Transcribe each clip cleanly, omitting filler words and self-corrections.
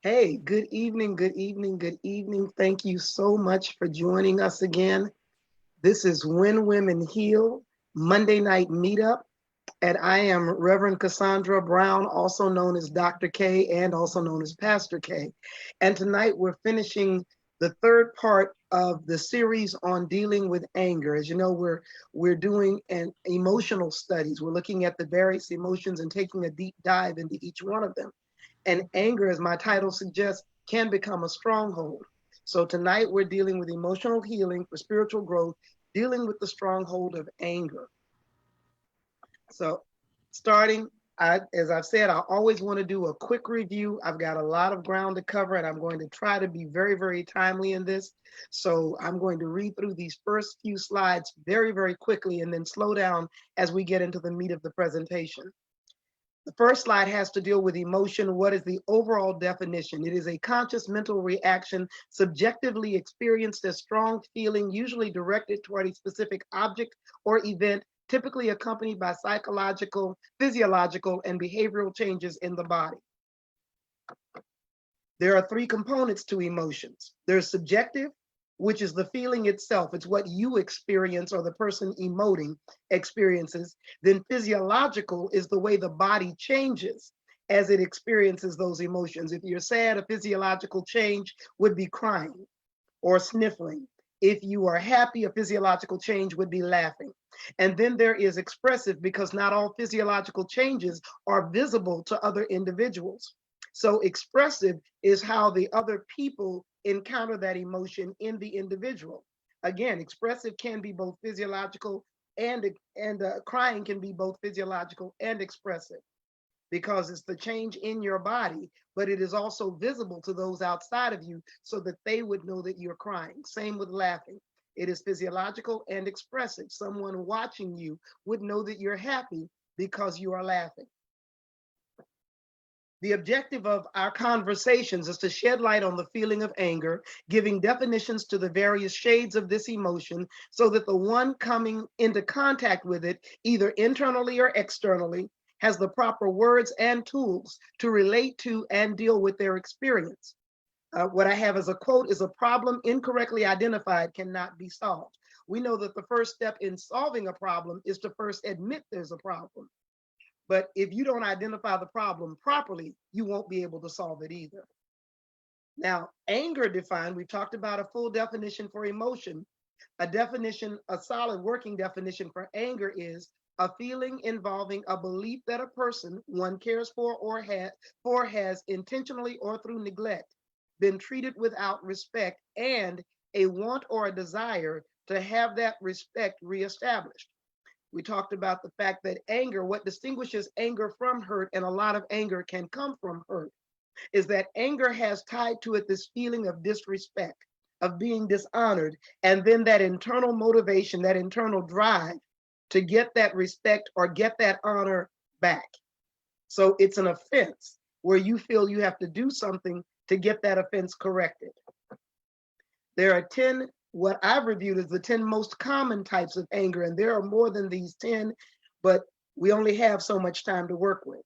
Hey, good evening, good evening, good evening. Thank you so much for joining us again. This is When Women Heal Monday Night Meetup, and I am Reverend Cassandra Brown, also known as Dr. K and also known as Pastor K. And tonight we're finishing the third part of the series on dealing with anger. As you know, we're doing an emotional studies. We're looking at the various emotions and taking a deep dive into each one of them. And anger, as my title suggests, can become a stronghold. So tonight we're dealing with emotional healing for spiritual growth, dealing with the stronghold of anger. So starting, as I've said, I always want to do a quick review. I've got a lot of ground to cover, and I'm going to try to be very, very timely in this. So I'm going to read through these first few slides very, very quickly and then slow down as we get into the meat of the presentation. The first slide has to deal with emotion. What is the overall definition? It is a conscious mental reaction subjectively experienced as strong feeling, usually directed toward a specific object or event, typically accompanied by psychological, physiological, and behavioral changes in the body. There are three components to emotions. There's subjective, which is the feeling itself. It's what you experience or the person emoting experiences. Then physiological is the way the body changes as it experiences those emotions. If you're sad, a physiological change would be crying or sniffling. If you are happy, a physiological change would be laughing. And then there is expressive, because not all physiological changes are visible to other individuals. So expressive is how the other people encounter that emotion in the individual. Again, expressive can be both physiological and crying can be both physiological and expressive, because it's the change in your body, but it is also visible to those outside of you so that they would know that you're crying. Same with laughing. It is physiological and expressive. Someone watching you would know that you're happy because you are laughing. The objective of our conversations is to shed light on the feeling of anger, giving definitions to the various shades of this emotion so that the one coming into contact with it, either internally or externally, has the proper words and tools to relate to and deal with their experience. What I have as a quote is: a problem incorrectly identified cannot be solved. We know that the first step in solving a problem is to first admit there's a problem. But if you don't identify the problem properly, you won't be able to solve it either. Now, anger defined, we talked about a full definition for emotion. A definition, a solid working definition for anger is a feeling involving a belief that a person one cares for or has intentionally or through neglect been treated without respect, and a want or a desire to have that respect reestablished. We talked about the fact that anger, what distinguishes anger from hurt, and a lot of anger can come from hurt, is that anger has tied to it this feeling of disrespect, of being dishonored, and then that internal motivation, that internal drive to get that respect or get that honor back. So it's an offense where you feel you have to do something to get that offense corrected. There are 10, what I've reviewed as the 10 most common types of anger, and there are more than these 10, but we only have so much time to work with.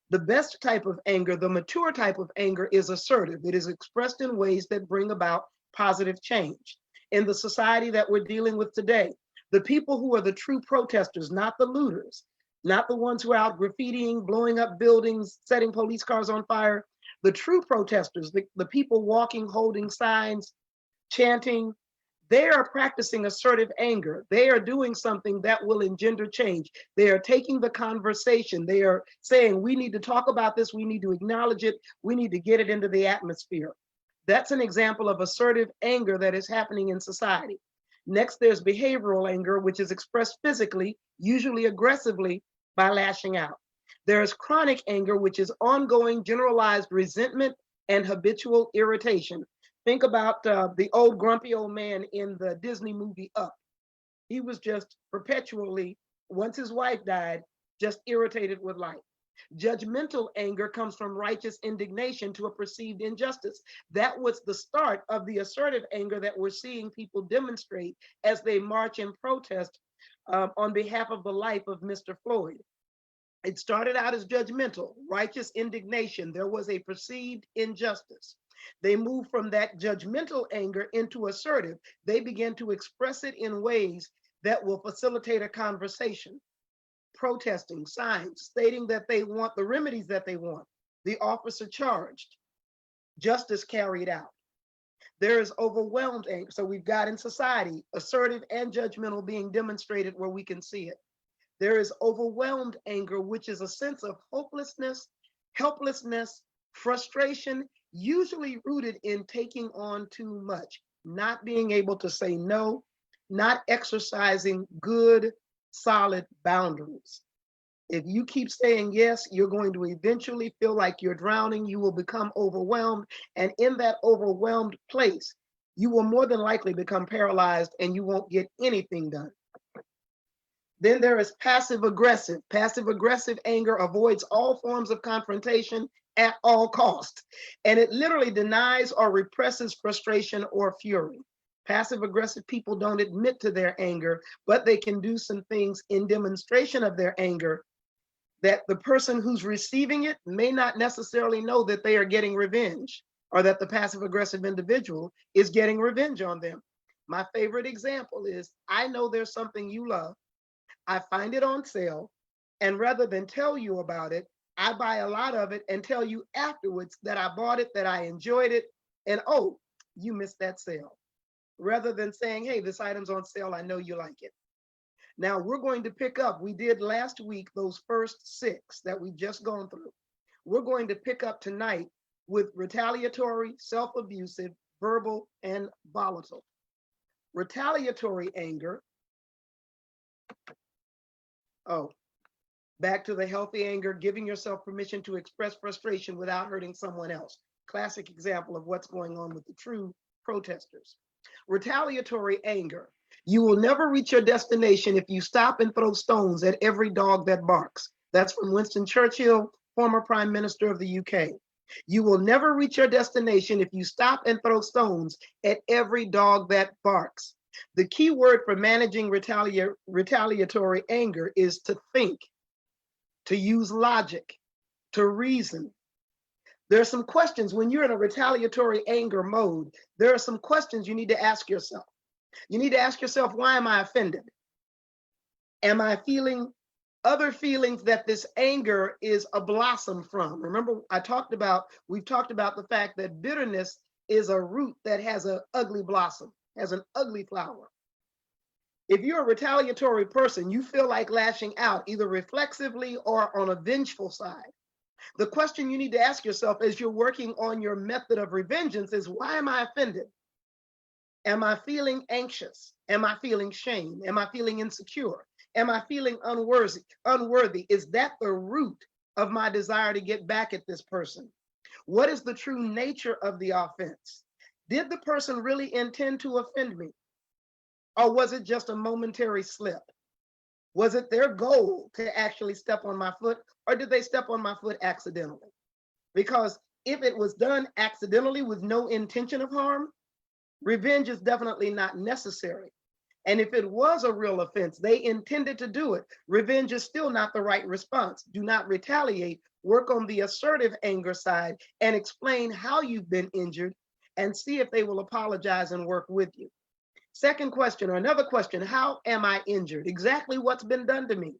The best type of anger, the mature type of anger, is assertive. It is expressed in ways that bring about positive change. In the society that we're dealing with today, the people who are the true protesters, not the looters, not the ones who are out graffitiing, blowing up buildings, setting police cars on fire, the true protesters, the people walking, holding signs, chanting, they are practicing assertive anger. They are doing something that will engender change. They are taking the conversation. They are saying, we need to talk about this. We need to acknowledge it. We need to get it into the atmosphere. That's an example of assertive anger that is happening in society. Next, there's behavioral anger, which is expressed physically, usually aggressively, by lashing out. There's chronic anger, which is ongoing generalized resentment and habitual irritation. Think about the old grumpy old man in the Disney movie Up. He was just perpetually, once his wife died, just irritated with life. Judgmental anger comes from righteous indignation to a perceived injustice. That was the start of the assertive anger that we're seeing people demonstrate as they march and protest on behalf of the life of Mr. Floyd. It started out as judgmental, righteous indignation. There was a perceived injustice. They moved from that judgmental anger into assertive. They began to express it in ways that will facilitate a conversation, protesting, signs, stating that they want the remedies that they want. The officer charged, justice carried out. There is overwhelmed anger. So we've got in society assertive and judgmental being demonstrated where we can see it. There is overwhelmed anger, which is a sense of hopelessness, helplessness, frustration, usually rooted in taking on too much, not being able to say no, not exercising good, solid boundaries. If you keep saying yes, you're going to eventually feel like you're drowning. You will become overwhelmed. And in that overwhelmed place, you will more than likely become paralyzed and you won't get anything done. Then there is passive aggressive. Passive aggressive anger avoids all forms of confrontation at all costs. And it literally denies or represses frustration or fury. Passive aggressive people don't admit to their anger, but they can do some things in demonstration of their anger that the person who's receiving it may not necessarily know that they are getting revenge, or that the passive aggressive individual is getting revenge on them. My favorite example is, I know there's something you love. I find it on sale, and rather than tell you about it, I buy a lot of it and tell you afterwards that I bought it, that I enjoyed it, and oh, you missed that sale. Rather than saying, hey, this item's on sale, I know you like it. Now we're going to pick up, we did last week, those first 6 that we've just gone through. We're going to pick up tonight with retaliatory, self-abusive, verbal, and volatile. Retaliatory anger. Oh, back to the healthy anger, giving yourself permission to express frustration without hurting someone else. Classic example of what's going on with the true protesters. Retaliatory anger. You will never reach your destination if you stop and throw stones at every dog that barks. That's from Winston Churchill, former Prime Minister of the UK. You will never reach your destination if you stop and throw stones at every dog that barks. The key word for managing retaliatory anger is to think, to use logic, to reason. There are some questions when you're in a retaliatory anger mode. There are some questions you need to ask yourself. You need to ask yourself, why am I offended? Am I feeling other feelings that this anger is a blossom from? Remember, we've talked about the fact that bitterness is a root that has an ugly blossom, has an ugly flower. If you're a retaliatory person, you feel like lashing out, either reflexively or on a vengeful side. The question you need to ask yourself as you're working on your method of revengeance is, why am I offended? Am I feeling anxious? Am I feeling shame? Am I feeling insecure? Am I feeling unworthy? Is that the root of my desire to get back at this person? What is the true nature of the offense? Did the person really intend to offend me? Or was it just a momentary slip? Was it their goal to actually step on my foot, or did they step on my foot accidentally? Because if it was done accidentally with no intention of harm, revenge is definitely not necessary. And if it was a real offense, they intended to do it, revenge is still not the right response. Do not retaliate. Work on the assertive anger side and explain how you've been injured and see if they will apologize and work with you. Second question, or another question, how am I injured? Exactly what's been done to me?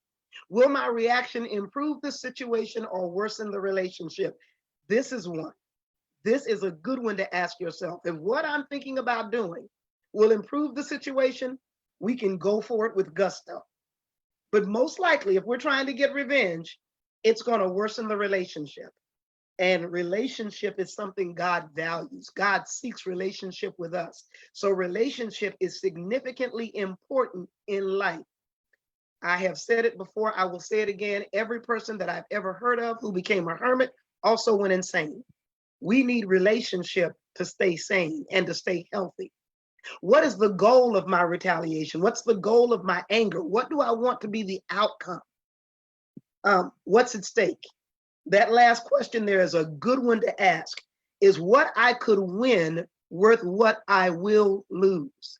Will my reaction improve the situation or worsen the relationship? This is one. This is a good one to ask yourself. If what I'm thinking about doing will improve the situation, we can go for it with gusto. But most likely, if we're trying to get revenge, it's going to worsen the relationship. And relationship is something God values. God seeks relationship with us. So relationship is significantly important in life. I have said it before, I will say it again. Every person that I've ever heard of who became a hermit also went insane. We need relationship to stay sane and to stay healthy. What is the goal of my retaliation? What's the goal of my anger? What do I want to be the outcome? What's at stake? That last question there is a good one to ask. Is what I could win worth what I will lose?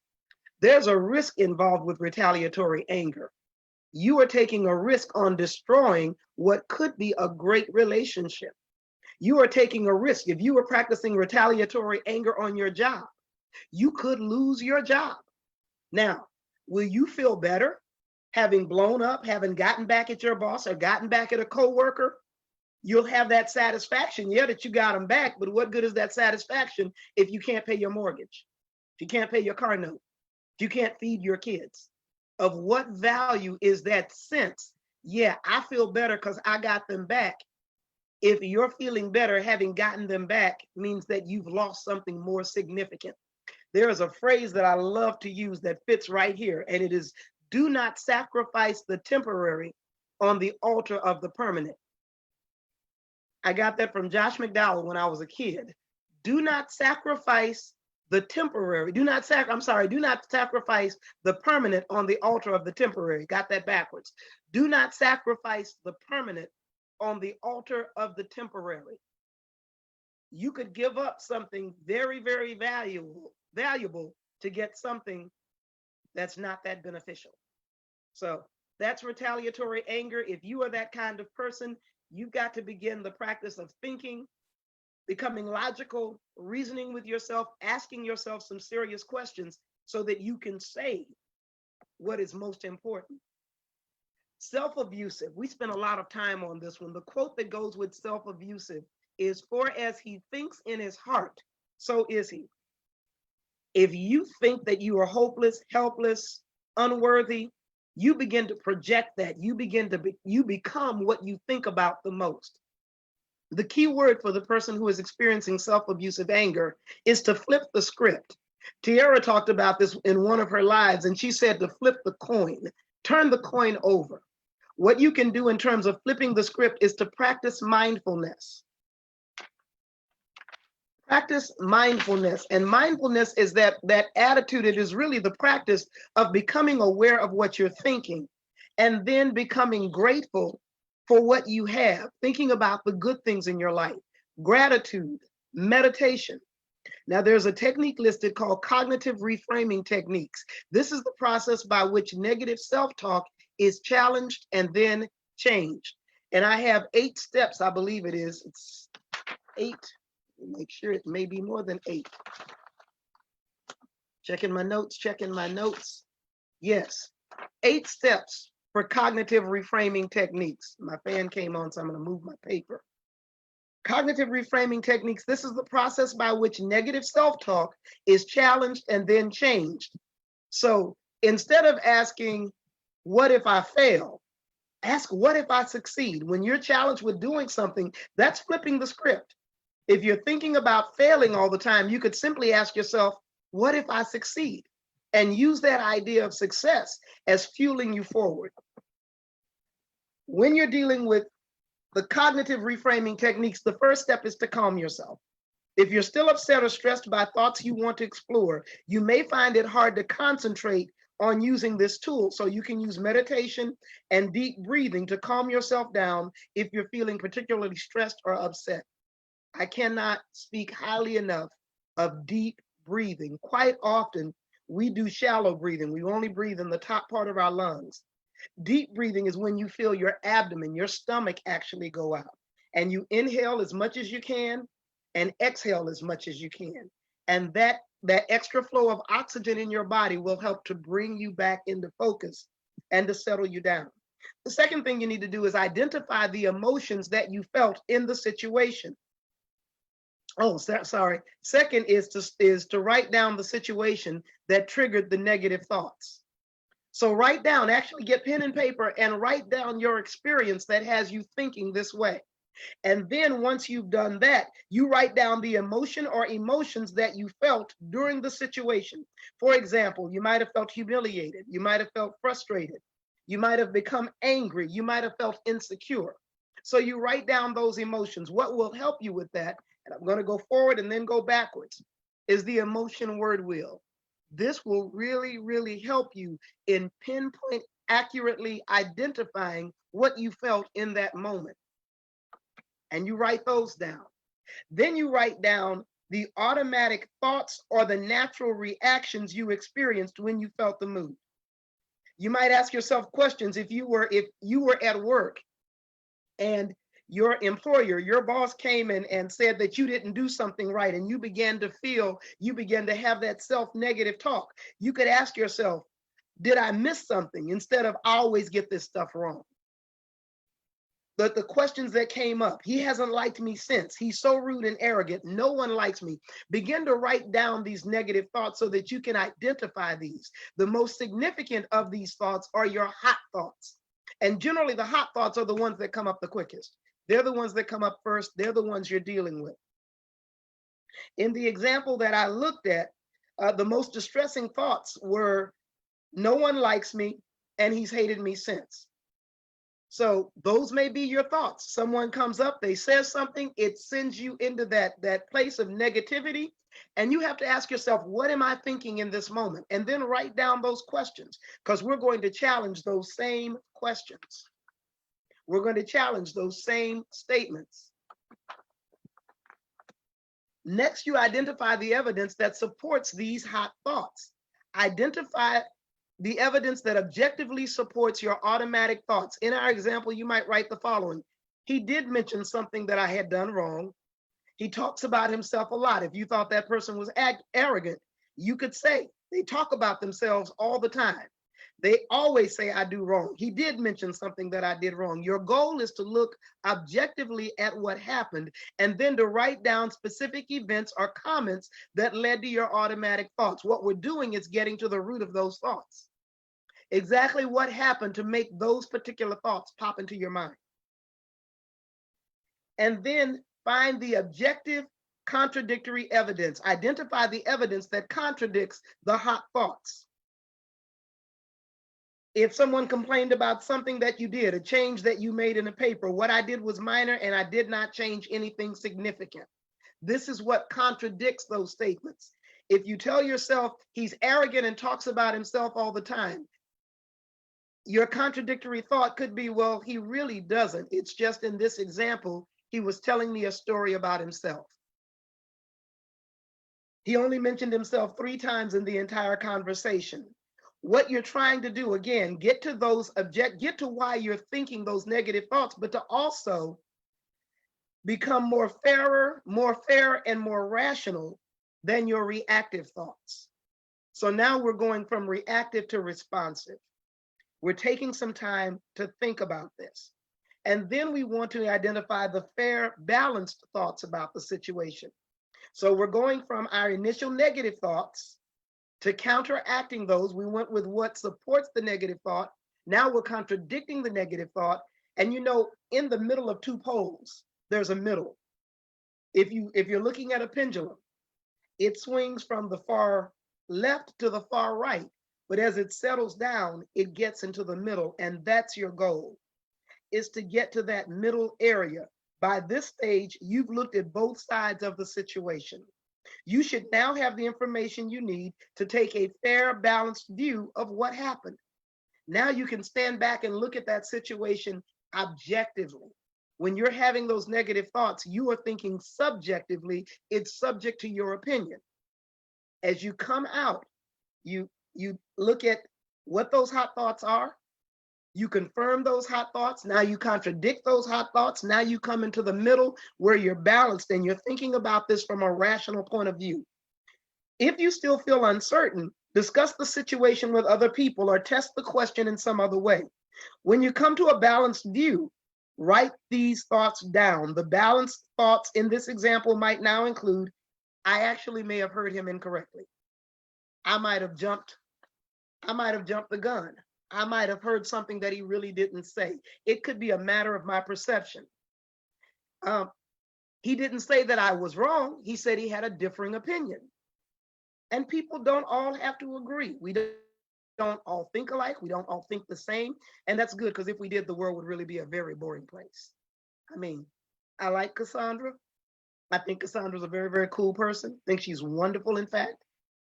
There's a risk involved with retaliatory anger. you are taking a risk on destroying what could be a great relationship. You are taking a risk. If you were practicing retaliatory anger on your job, you could lose your job. Now, will you feel better having blown up, having gotten back at your boss or gotten back at a coworker? You'll have that satisfaction, yeah, that you got them back, but what good is that satisfaction if you can't pay your mortgage, if you can't pay your car note, if you can't feed your kids? Of what value is that sense? Yeah, I feel better because I got them back. If you're feeling better having gotten them back means that you've lost something more significant. There is a phrase that I love to use that fits right here, and it is, do not sacrifice the temporary on the altar of the permanent. I got that from Josh McDowell when I was a kid. Do not sacrifice the temporary. Do not sacrifice the permanent on the altar of the temporary. Got that backwards. Do not sacrifice the permanent on the altar of the temporary. You could give up something very, very valuable to get something that's not that beneficial. So that's retaliatory anger. If you are that kind of person, you've got to begin the practice of thinking, becoming logical, reasoning with yourself, asking yourself some serious questions so that you can say what is most important. Self-abusive. We spent a lot of time on this one. The quote that goes with self-abusive is, for as he thinks in his heart, so is he. If you think that you are hopeless, helpless, unworthy, you begin to project that. You become what you think about the most. The key word for the person who is experiencing self-abusive anger is to flip the script. Tiara talked about this in one of her lives, and she said to flip the coin, turn the coin over. What you can do in terms of flipping the script is to practice mindfulness. Practice mindfulness. And mindfulness is that attitude. It is really the practice of becoming aware of what you're thinking and then becoming grateful for what you have, thinking about the good things in your life, gratitude, meditation. Now, there's a technique listed called cognitive reframing techniques. This is the process by which negative self-talk is challenged and then changed. And I have 8 steps, I believe it is. It's 8. Make sure it may be more than 8. Checking my notes. Yes, 8 steps for cognitive reframing techniques. My fan came on, so I'm going to move my paper. Cognitive reframing techniques. This is the process by which negative self-talk is challenged and then changed. So instead of asking, what if I fail? Ask, what if I succeed? When you're challenged with doing something, that's flipping the script. If you're thinking about failing all the time, you could simply ask yourself, what if I succeed? And use that idea of success as fueling you forward. When you're dealing with the cognitive reframing techniques, the first step is to calm yourself. If you're still upset or stressed by thoughts you want to explore, you may find it hard to concentrate on using this tool. So you can use meditation and deep breathing to calm yourself down if you're feeling particularly stressed or upset. I cannot speak highly enough of deep breathing. Quite often, we do shallow breathing. We only breathe in the top part of our lungs. Deep breathing is when you feel your abdomen, your stomach actually go out. And you inhale as much as you can and exhale as much as you can. And that extra flow of oxygen in your body will help to bring you back into focus and to settle you down. The second thing you need to do is identify the emotions that you felt in the situation. Oh, sorry. Second is to write down the situation that triggered the negative thoughts. So write down, actually get pen and paper and write down your experience that has you thinking this way. And then once you've done that, you write down the emotion or emotions that you felt during the situation. For example, you might have felt humiliated. You might have felt frustrated. You might have become angry. You might have felt insecure. So you write down those emotions. What will help you with that, and I'm going to go forward and then go backwards, is the emotion word wheel. This will really, really help you in pinpoint accurately identifying what you felt in that moment. And you write those down. Then you write down the automatic thoughts or the natural reactions you experienced when you felt the mood. You might ask yourself questions if you were at work and your employer, your boss came in and said that you didn't do something right, and you began to have that self-negative talk. You could ask yourself, did I miss something? Instead of, I always get this stuff wrong. The questions that came up, he hasn't liked me since. He's so rude and arrogant. No one likes me. Begin to write down these negative thoughts so that you can identify these. The most significant of these thoughts are your hot thoughts. And generally, the hot thoughts are the ones that come up the quickest. They're the ones that come up first. They're the ones you're dealing with. In the example that I looked at, the most distressing thoughts were, no one likes me and he's hated me since. So those may be your thoughts. Someone comes up, they say something, it sends you into that place of negativity. And you have to ask yourself, what am I thinking in this moment? And then write down those questions, because we're going to challenge those same questions. We're going to challenge those same statements. Next, you identify the evidence that supports these hot thoughts. Identify the evidence that objectively supports your automatic thoughts. In our example, you might write the following. He did mention something that I had done wrong. He talks about himself a lot. If you thought that person was arrogant, you could say, they talk about themselves all the time. They always say, I do wrong. He did mention something that I did wrong. Your goal is to look objectively at what happened and then to write down specific events or comments that led to your automatic thoughts. What we're doing is getting to the root of those thoughts. Exactly what happened to make those particular thoughts pop into your mind. And then find the objective contradictory evidence. Identify the evidence that contradicts the hot thoughts. If someone complained about something that you did, a change that you made in a paper, what I did was minor and I did not change anything significant. This is what contradicts those statements. If you tell yourself he's arrogant and talks about himself all the time, your contradictory thought could be, well, he really doesn't. It's just in this example, he was telling me a story about himself. He only mentioned himself 3 times in the entire conversation. What you're trying to do, again, get to why you're thinking those negative thoughts, but to also become more fair and more rational than your reactive thoughts. So now we're going from reactive to responsive. We're taking some time to think about this. And then we want to identify the fair, balanced thoughts about the situation. So we're going from our initial negative thoughts to counteracting those. We went with what supports the negative thought. Now we're contradicting the negative thought. And you know, in the middle of 2 poles, there's a middle. If you're looking at a pendulum, it swings from the far left to the far right. But as it settles down, it gets into the middle, and that's your goal, is to get to that middle area. By this stage, you've looked at both sides of the situation. You should now have the information you need to take a fair, balanced view of what happened. Now you can stand back and look at that situation objectively. When you're having those negative thoughts, you are thinking subjectively. It's subject to your opinion. As you come out, you look at what those hot thoughts are. You confirm those hot thoughts. Now you contradict those hot thoughts. Now you come into the middle where you're balanced and you're thinking about this from a rational point of view. If you still feel uncertain, discuss the situation with other people or test the question in some other way. When you come to a balanced view, write these thoughts down. The balanced thoughts in this example might now include, I actually may have heard him incorrectly. I might have jumped the gun. I might have heard something that he really didn't say. It could be a matter of my perception. He didn't say that I was wrong. He said he had a differing opinion. And people don't all have to agree. We don't all think alike. We don't all think the same. And that's good, because if we did, the world would really be a very boring place. I mean, I like Cassandra. I think Cassandra's a very, very cool person. I think she's wonderful, in fact.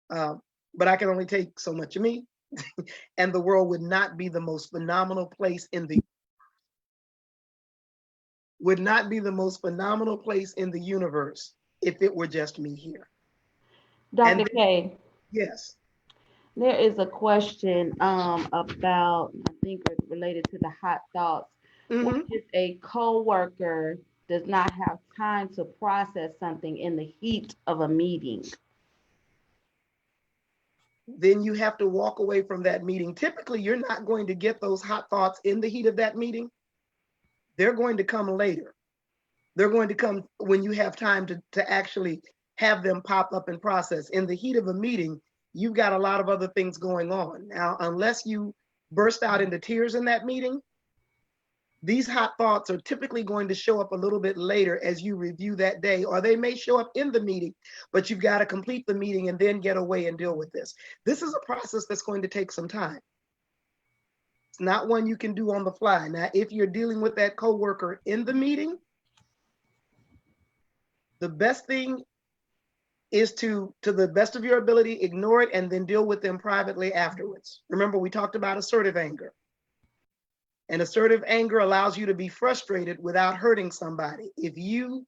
But I can only take so much of me. And the world would not be the most phenomenal place in the universe if it were just me here. Dr. K. Yes. There is a question about, I think related to the hot thoughts. What Hmm. if a coworker does not have time to process something in the heat of a meeting? Then you have to walk away from that meeting. Typically, you're not going to get those hot thoughts in the heat of that meeting. They're going to come later. They're going to come when you have time to actually have them pop up and process. In the heat of a meeting, you've got a lot of other things going on. Now, unless you burst out into tears in that meeting, these hot thoughts are typically going to show up a little bit later as you review that day, or they may show up in the meeting, but you've got to complete the meeting and then get away and deal with this. This is a process that's going to take some time. It's not one you can do on the fly. Now, if you're dealing with that coworker in the meeting, the best thing is to the best of your ability, ignore it and then deal with them privately afterwards. Remember, we talked about assertive anger. And assertive anger allows you to be frustrated without hurting somebody. If you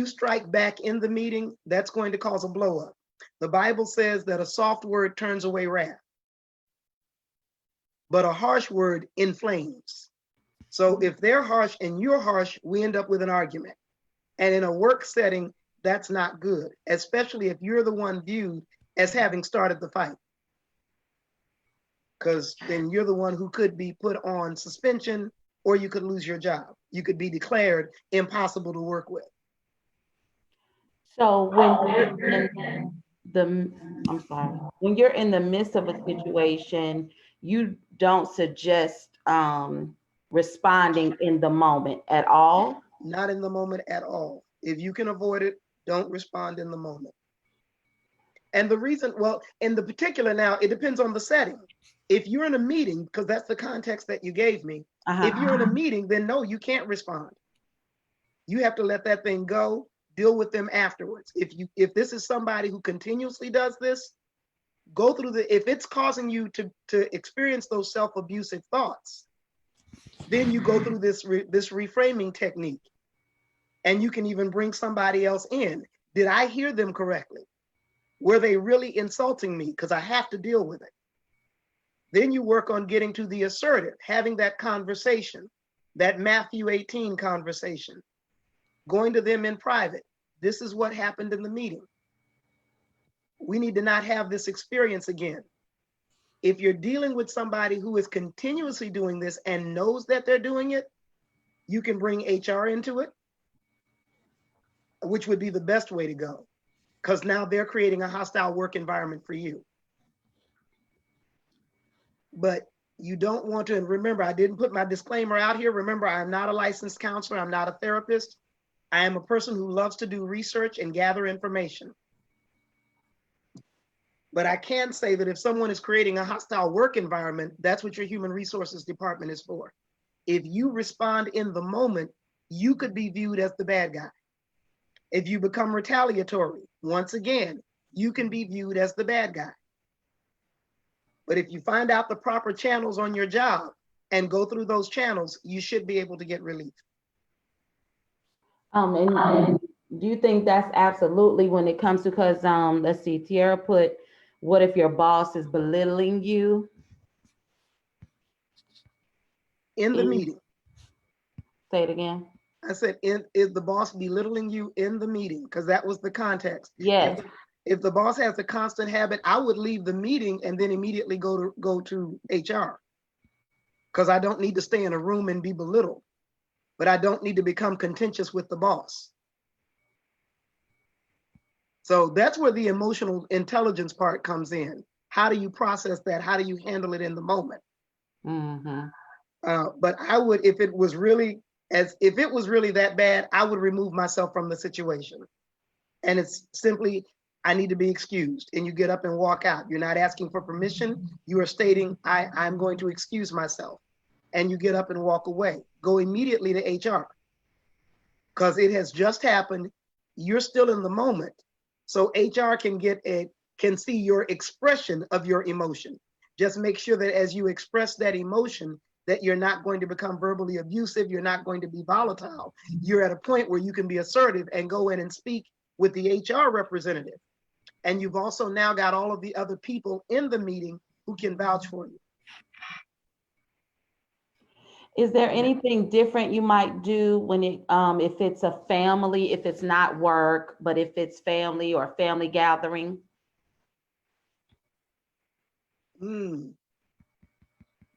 strike back in the meeting, that's going to cause a blow up. The Bible says that a soft word turns away wrath, but a harsh word inflames. So if they're harsh and you're harsh, we end up with an argument. And in a work setting, that's not good, especially if you're the one viewed as having started the fight, because then you're the one who could be put on suspension or you could lose your job. You could be declared impossible to work with. So when you're in the, I'm sorry, when you're in the midst of a situation, you don't suggest responding in the moment at all. Not in the moment at all. If you can avoid it, don't respond in the moment. And the reason, well, in the particular now, it depends on the setting. If you're in a meeting, because that's the context that you gave me, if Uh-huh. you're in a meeting, then no, you can't respond. You have to let that thing go, deal with them afterwards. If this is somebody who continuously does this, go through the, if it's causing you to experience those self-abusive thoughts, then you go through this reframing technique, and you can even bring somebody else in. Did I hear them correctly? Were they really insulting me? Because I have to deal with it. Then you work on getting to the assertive, having that conversation, that Matthew 18 conversation, going to them in private. This is what happened in the meeting. We need to not have this experience again. If you're dealing with somebody who is continuously doing this and knows that they're doing it, you can bring HR into it, which would be the best way to go, because now they're creating a hostile work environment for you. But you don't want to, and remember, I didn't put my disclaimer out here. Remember, I'm not a licensed counselor, I'm not a therapist. I am a person who loves to do research and gather information. But I can say that if someone is creating a hostile work environment, that's what your human resources department is for. If you respond in the moment, you could be viewed as the bad guy. If you become retaliatory, once again, you can be viewed as the bad guy. But if you find out the proper channels on your job and go through those channels, you should be able to get relief. And do you think that's absolutely when it comes to, because let's see, Tiara put, what if your boss is belittling you? In the In, meeting, say it again. I said, is the boss belittling you in the meeting? Because that was the context. Yes. If the boss has a constant habit, I would leave the meeting and then immediately go to HR, because I don't need to stay in a room and be belittled, but I don't need to become contentious with the boss. So that's where the emotional intelligence part comes in. How do you process that? How do you handle it in the moment? Mm-hmm. But I would, if it was really if it was really that bad, I would remove myself from the situation. And it's simply, I need to be excused. And you get up and walk out. You're not asking for permission. You are stating, I'm going to excuse myself. And you get up and walk away. Go immediately to HR, because it has just happened. You're still in the moment. So HR can see your expression of your emotion. Just make sure that as you express that emotion, that you're not going to become verbally abusive, you're not going to be volatile. You're at a point where you can be assertive and go in and speak with the HR representative. And you've also now got all of the other people in the meeting who can vouch for you. Is there anything different you might do when it, if it's a family, if it's not work, but if it's family or family gathering?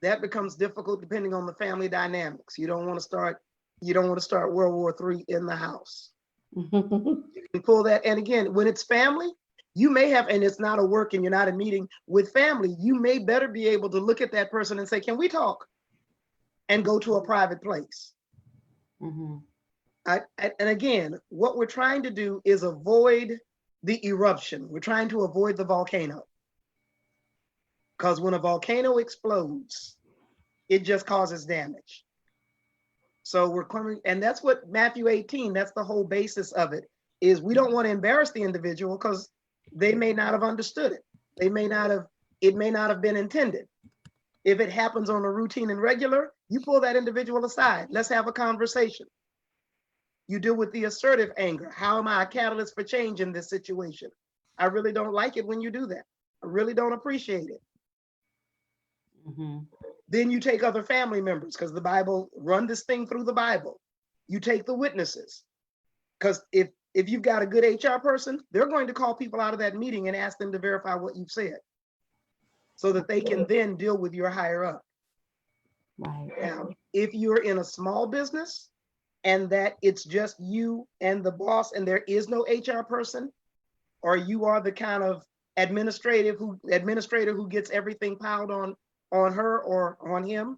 That becomes difficult depending on the family dynamics. You don't want to start World War III in the house. You can pull that. And again, when it's family, you may have, and it's not a work and you're not a meeting with family, you may better be able to look at that person and say, can we talk? And go to a private place. And again, what we're trying to do is avoid the eruption. We're trying to avoid the volcano. Because when a volcano explodes, it just causes damage. So we're coming, and that's what Matthew 18, that's the whole basis of it, is we don't want to embarrass the individual because they may not have understood it. It may not have been intended. If it happens on a routine and regular, you pull that individual aside. Let's have a conversation. You deal with the assertive anger. How am I a catalyst for change in this situation? I really don't like it when you do that. I really don't appreciate it. Then you take other family members, because the Bible, run this thing through the Bible. You take the witnesses, because if you've got a good HR person, they're going to call people out of that meeting and ask them to verify what you've said, so that they can then deal with your higher up. Right. Now, if you're in a small business and that it's just you and the boss and there is no HR person, or you are the kind of administrator who gets everything piled on her or on him,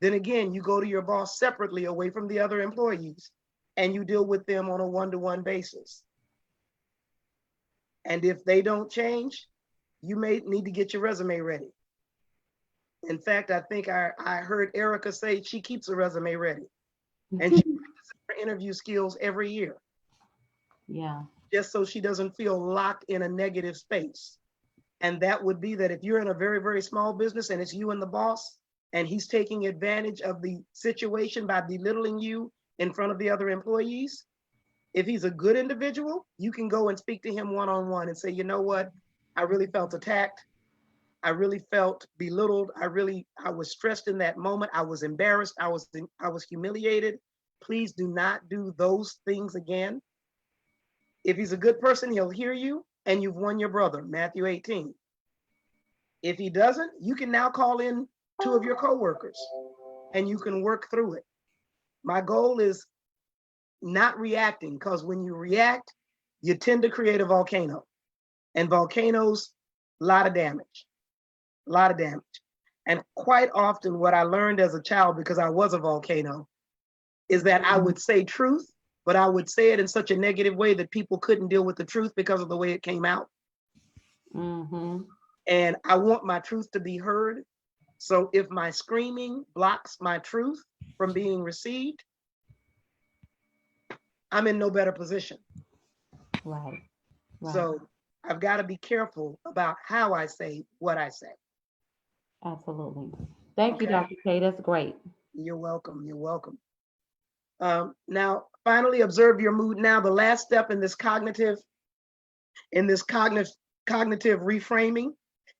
then again, you go to your boss separately away from the other employees and you deal with them on a one-to-one basis. And if they don't change, you may need to get your resume ready. In fact, I think I heard Erica say she keeps a resume ready, and she practices her interview skills every year. Yeah. Just so she doesn't feel locked in a negative space. And that would be that if you're in a very, very small business and it's you and the boss, and he's taking advantage of the situation by belittling you in front of the other employees, if he's a good individual, you can go and speak to him one-on-one and say, you know what? I really felt attacked. I really felt belittled. I was stressed in that moment. I was embarrassed. I was humiliated. Please do not do those things again. If he's a good person, he'll hear you, and you've won your brother, Matthew 18. If he doesn't, you can now call in 2 of your coworkers and you can work through it. My goal is not reacting, because when you react, you tend to create a volcano, and volcanoes, a lot of damage. And quite often what I learned as a child, because I was a volcano, is that I would say truth, but I would say it in such a negative way that people couldn't deal with the truth because of the way it came out. And I want my truth to be heard. So if my screaming blocks my truth from being received, I'm in no better position. Right. So I've got to be careful about how I say what I say. Absolutely. Thank you, Dr. K. That's great. You're welcome. You're welcome. Now, finally, observe your mood. Now, the last step in this cognitive reframing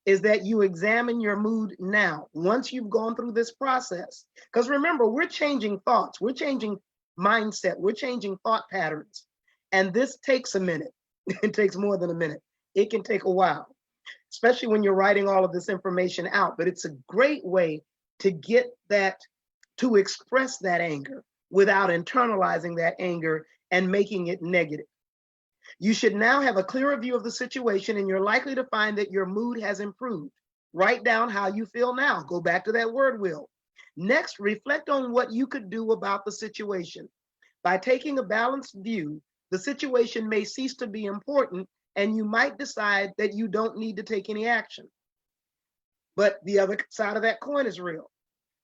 is that you examine your mood now, once you've gone through this process. Because remember, we're changing thoughts, we're changing mindset, we're changing thought patterns. And this takes a minute. It takes more than a minute. It can take a while, especially when you're writing all of this information out. But it's a great way to get that, to express that anger without internalizing that anger and making it negative. You should now have a clearer view of the situation, and you're likely to find that your mood has improved. Write down how you feel now. Go back to that word wheel. Next, reflect on what you could do about the situation. By taking a balanced view, the situation may cease to be important, and you might decide that you don't need to take any action. But the other side of that coin is real.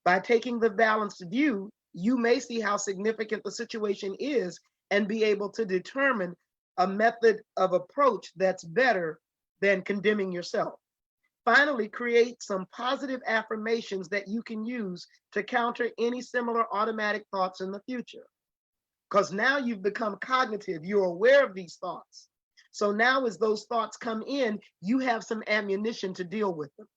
By taking the balanced view, you may see how significant the situation is and be able to determine a method of approach that's better than condemning yourself. Finally, create some positive affirmations that you can use to counter any similar automatic thoughts in the future. Because now you've become cognitive, you're aware of these thoughts. So now as those thoughts come in, you have some ammunition to deal with them.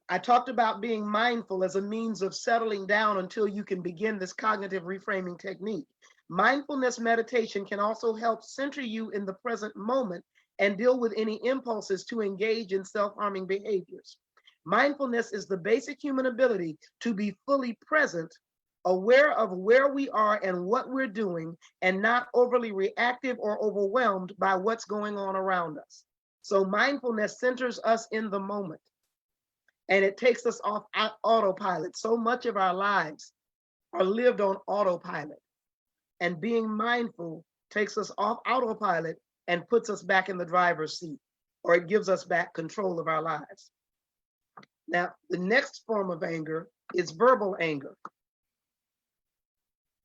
I talked about being mindful as a means of settling down until you can begin this cognitive reframing technique. Mindfulness meditation can also help center you in the present moment and deal with any impulses to engage in self-harming behaviors. Mindfulness is the basic human ability to be fully present, aware of where we are and what we're doing, and not overly reactive or overwhelmed by what's going on around us. So mindfulness centers us in the moment, and it takes us off autopilot. So much of our lives are lived on autopilot, and being mindful takes us off autopilot and puts us back in the driver's seat, or it gives us back control of our lives. Now, the next form of anger is verbal anger.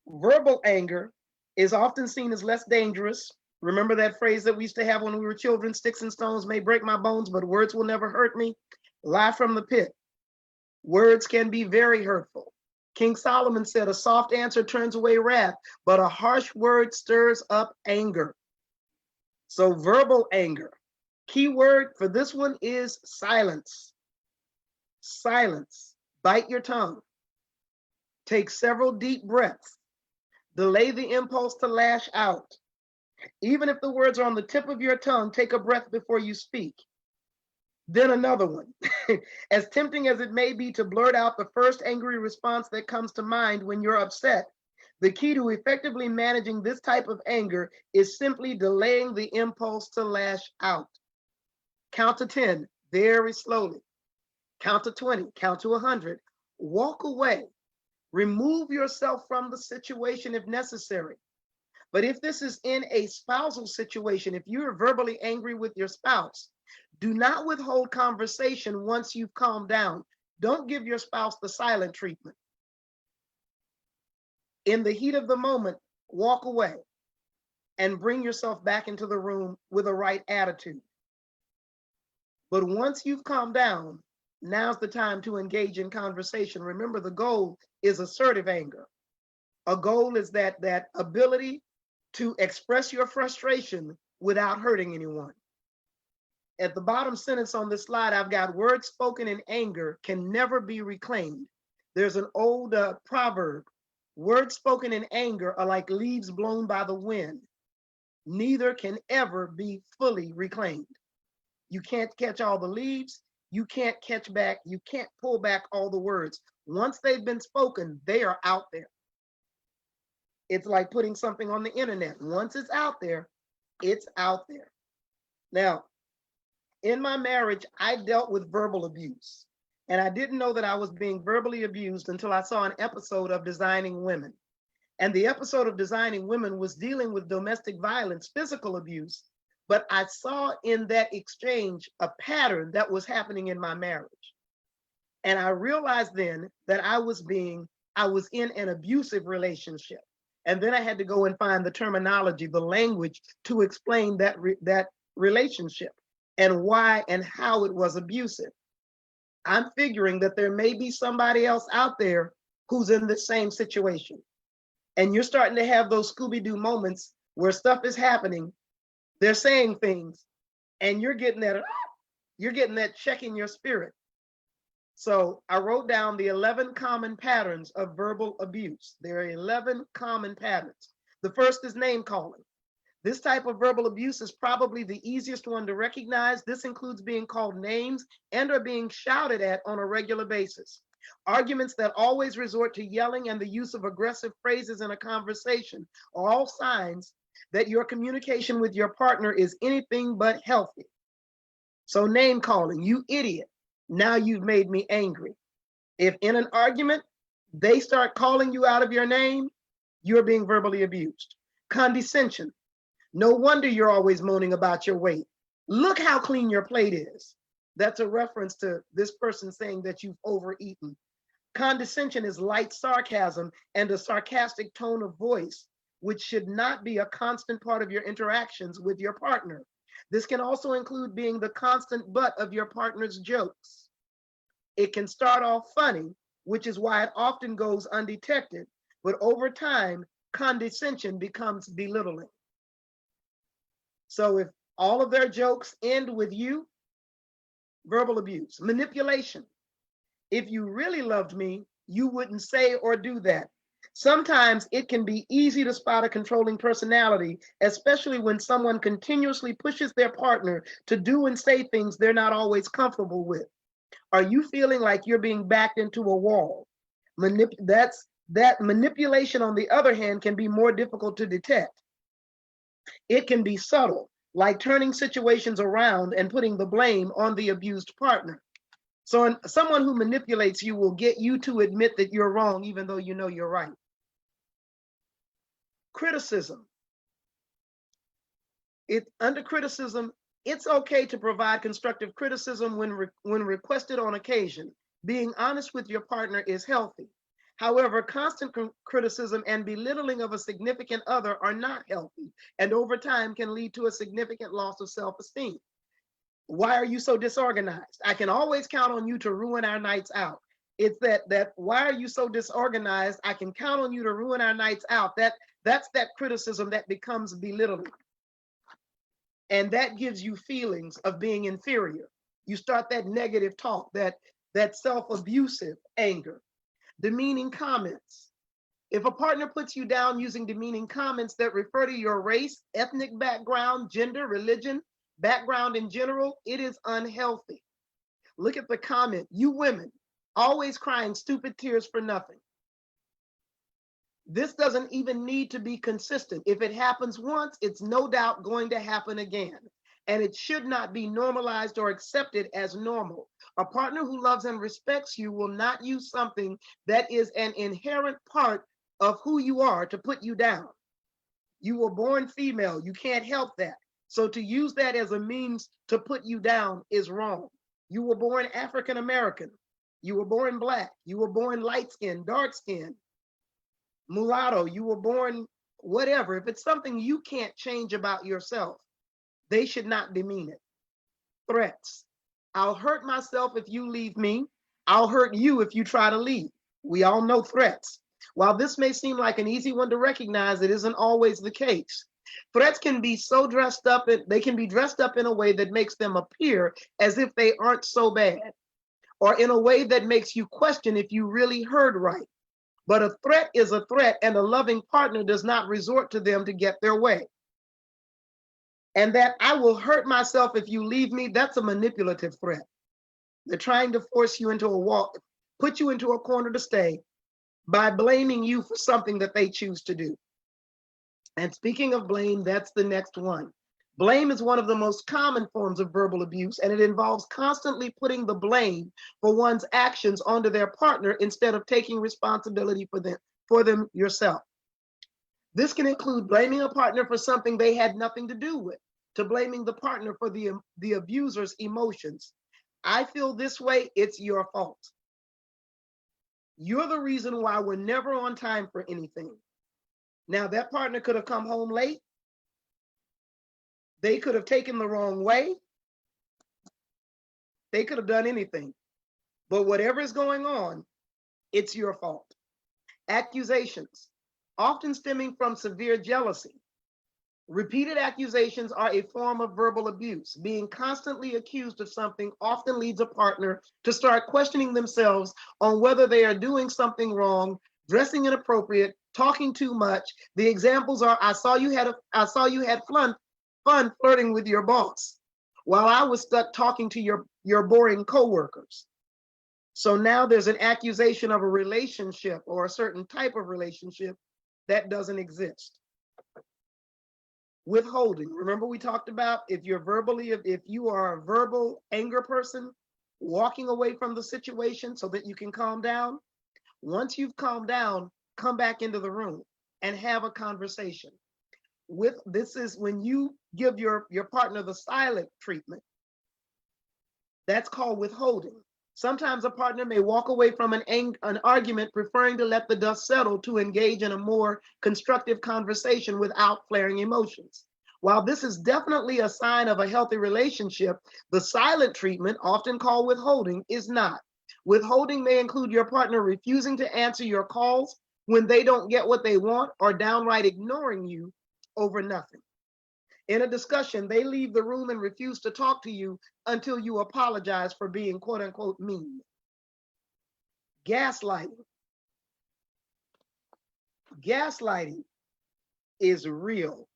Verbal anger is often seen as less dangerous. Remember that phrase that we used to have when we were children, sticks and stones may break my bones, but words will never hurt me? Lie from the pit. Words can be very hurtful. King Solomon said, a soft answer turns away wrath, but a harsh word stirs up anger. So verbal anger. Key word for this one is silence. Silence. Bite your tongue. Take several deep breaths. Delay the impulse to lash out. Even if the words are on the tip of your tongue, take a breath before you speak. Then another one. As tempting as it may be to blurt out the first angry response that comes to mind when you're upset, the key to effectively managing this type of anger is simply delaying the impulse to lash out. Count to 10 very slowly. Count to 20, count to 100. Walk away. Remove yourself from the situation if necessary. But if this is in a spousal situation, if you're verbally angry with your spouse, do not withhold conversation once you've calmed down. Don't give your spouse the silent treatment. In the heat of the moment, walk away and bring yourself back into the room with a right attitude. But once you've calmed down, now's the time to engage in conversation. Remember, the goal is assertive anger. A goal is that ability to express your frustration without hurting anyone. At the bottom sentence on this slide, I've got words spoken in anger can never be reclaimed. There's an old proverb, words spoken in anger are like leaves blown by the wind. Neither can ever be fully reclaimed. You can't catch all the leaves. You can't catch back. You can't pull back all the words. Once they've been spoken, they are out there. It's like putting something on the internet. Once it's out there, it's out there. Now, in my marriage, I dealt with verbal abuse, and I didn't know that I was being verbally abused until I saw an episode of Designing Women. And the episode of Designing Women was dealing with domestic violence, physical abuse, but I saw in that exchange a pattern that was happening in my marriage. And I realized then that I was in an abusive relationship. And then I had to go and find the terminology, the language to explain that relationship and why and how it was abusive. I'm figuring that there may be somebody else out there who's in the same situation. And you're starting to have those Scooby-Doo moments where stuff is happening, they're saying things, and you're getting that check in your spirit. So I wrote down the 11 common patterns of verbal abuse. There are 11 common patterns. The first is name calling. This type of verbal abuse is probably the easiest one to recognize. This includes being called names and or being shouted at on a regular basis. Arguments that always resort to yelling and the use of aggressive phrases in a conversation are all signs that your communication with your partner is anything but healthy. So name calling, you idiot. Now you've made me angry. If in an argument, they start calling you out of your name, you're being verbally abused. Condescension. No wonder you're always moaning about your weight. Look how clean your plate is. That's a reference to this person saying that you've overeaten. Condescension is light sarcasm and a sarcastic tone of voice, which should not be a constant part of your interactions with your partner. This can also include being the constant butt of your partner's jokes. It can start off funny, which is why it often goes undetected, but over time, condescension becomes belittling. So if all of their jokes end with you, verbal abuse. Manipulation. If you really loved me, you wouldn't say or do that. Sometimes it can be easy to spot a controlling personality, especially when someone continuously pushes their partner to do and say things they're not always comfortable with. Are you feeling like you're being backed into a wall? That manipulation, on the other hand, can be more difficult to detect. It can be subtle, like turning situations around and putting the blame on the abused partner. So someone who manipulates you will get you to admit that you're wrong, even though you know you're right. Criticism. Under criticism, it's okay to provide constructive criticism when requested on occasion. Being honest with your partner is healthy. However, constant criticism and belittling of a significant other are not healthy, and over time can lead to a significant loss of self-esteem. Why are you so disorganized? I can always count on you to ruin our nights out. It's that why are you so disorganized? I can count on you to ruin our nights out. That's that criticism that becomes belittling. And that gives you feelings of being inferior. You start that negative talk, that self-abusive anger. Demeaning comments. If a partner puts you down using demeaning comments that refer to your race, ethnic background, gender, religion, background in general, it is unhealthy. Look at the comment, you women, always crying stupid tears for nothing. This doesn't even need to be consistent. If it happens once, it's no doubt going to happen again. And it should not be normalized or accepted as normal. A partner who loves and respects you will not use something that is an inherent part of who you are to put you down. You were born female, you can't help that. So to use that as a means to put you down is wrong. You were born African American, you were born Black, you were born light skinned, dark skinned, mulatto, you were born whatever. If it's something you can't change about yourself, they should not demean it. Threats. I'll hurt myself if you leave me. I'll hurt you if you try to leave. We all know threats. While this may seem like an easy one to recognize, it isn't always the case. Threats can be so dressed up, they can be dressed up in a way that makes them appear as if they aren't so bad, or in a way that makes you question if you really heard right. But a threat is a threat, and a loving partner does not resort to them to get their way. And that I will hurt myself if you leave me, that's a manipulative threat. They're trying to force you into a wall, put you into a corner to stay by blaming you for something that they choose to do. And speaking of blame, that's the next one. Blame is one of the most common forms of verbal abuse, and it involves constantly putting the blame for one's actions onto their partner instead of taking responsibility for them yourself. This can include blaming a partner for something they had nothing to do with, to blaming the partner for the abuser's emotions. I feel this way, it's your fault. You're the reason why we're never on time for anything. Now, that partner could have come home late. They could have taken the wrong way. They could have done anything. But whatever is going on, it's your fault. Accusations, often stemming from severe jealousy. Repeated accusations are a form of verbal abuse. Being constantly accused of something often leads a partner to start questioning themselves on whether they are doing something wrong, dressing inappropriate, talking too much. The examples are, I saw you had fun flirting with your boss while I was stuck talking to your boring coworkers. So now there's an accusation of a relationship or a certain type of relationship that doesn't exist. Withholding. Remember we talked about if you are a verbal anger person, walking away from the situation so that you can calm down. Once you've calmed down, come back into the room and have a conversation. This is when you give your partner the silent treatment. That's called withholding. Sometimes a partner may walk away from an argument, preferring to let the dust settle to engage in a more constructive conversation without flaring emotions. While this is definitely a sign of a healthy relationship, the silent treatment, often called withholding, is not. Withholding may include your partner refusing to answer your calls when they don't get what they want, or downright ignoring you over nothing. In a discussion, they leave the room and refuse to talk to you until you apologize for being quote unquote mean. Gaslighting. Gaslighting is real.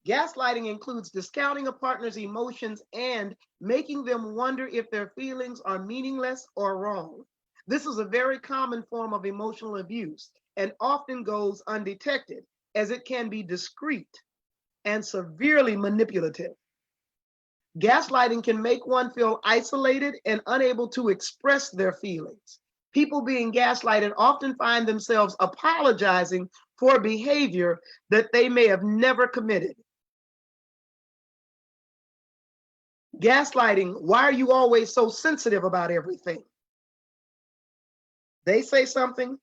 Gaslighting includes discounting a partner's emotions and making them wonder if their feelings are meaningless or wrong. This is a very common form of emotional abuse and often goes undetected, as it can be discreet and severely manipulative. Gaslighting can make one feel isolated and unable to express their feelings. People being gaslighted often find themselves apologizing for behavior that they may have never committed. Gaslighting, why are you always so sensitive about everything? They say something,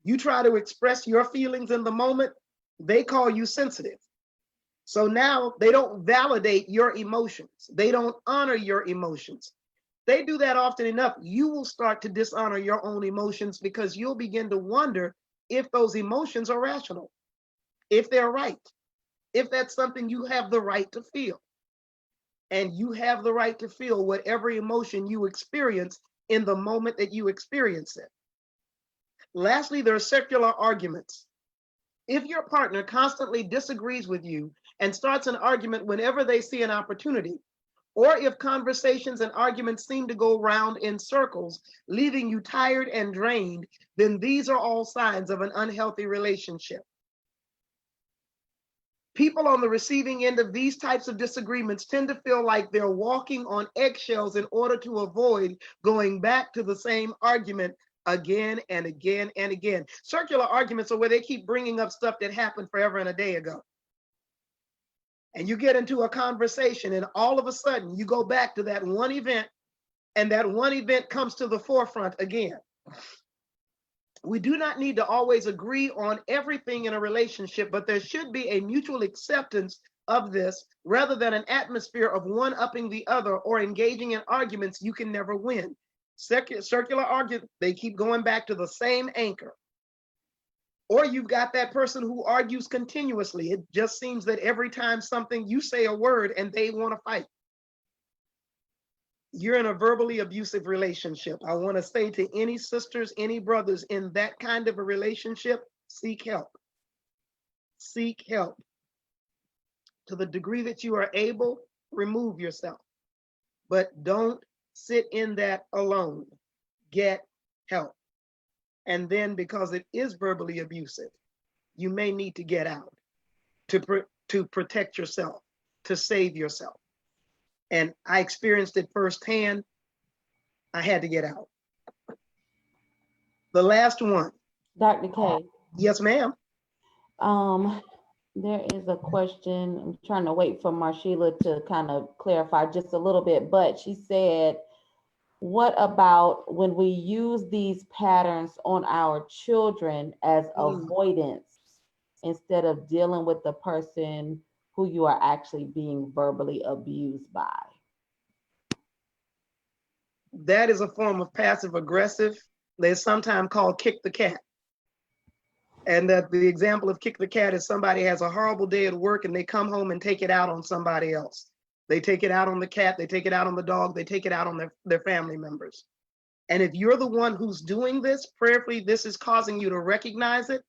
you try to express your feelings in the moment, they call you sensitive. So now they don't validate your emotions. They don't honor your emotions. They do that often enough, you will start to dishonor your own emotions because you'll begin to wonder if those emotions are rational, if they're right, if that's something you have the right to feel. And you have the right to feel whatever emotion you experience in the moment that you experience it. Lastly, there are circular arguments. If your partner constantly disagrees with you and starts an argument whenever they see an opportunity, or if conversations and arguments seem to go round in circles, leaving you tired and drained, then these are all signs of an unhealthy relationship. People on the receiving end of these types of disagreements tend to feel like they're walking on eggshells in order to avoid going back to the same argument again and again and again. Circular arguments are where they keep bringing up stuff that happened forever and a day ago. And you get into a conversation and all of a sudden you go back to that one event and that one event comes to the forefront again. We do not need to always agree on everything in a relationship, but there should be a mutual acceptance of this rather than an atmosphere of one upping the other or engaging in arguments you can never win. Circular argument, they keep going back to the same anchor. Or you've got that person who argues continuously. It just seems that every time something, you say a word and they want to fight. You're in a verbally abusive relationship. I want to say to any sisters, any brothers in that kind of a relationship, seek help. Seek help. To the degree that you are able, remove yourself. But don't sit in that alone. Get help. And then, because it is verbally abusive, you may need to get out to protect yourself, to save yourself. And I experienced it firsthand. I had to get out. The last one. Dr. K. Yes, ma'am. There is a question. I'm trying to wait for Marshila to kind of clarify just a little bit, but she said, what about when we use these patterns on our children as avoidance instead of dealing with the person who you are actually being verbally abused by? That is a form of passive aggressive. They're sometimes called kick the cat. And that the example of kick the cat is somebody has a horrible day at work and they come home and take it out on somebody else. They take it out on the cat, they take it out on the dog, they take it out on their family members. And if you're the one who's doing this, prayerfully, this is causing you to recognize it.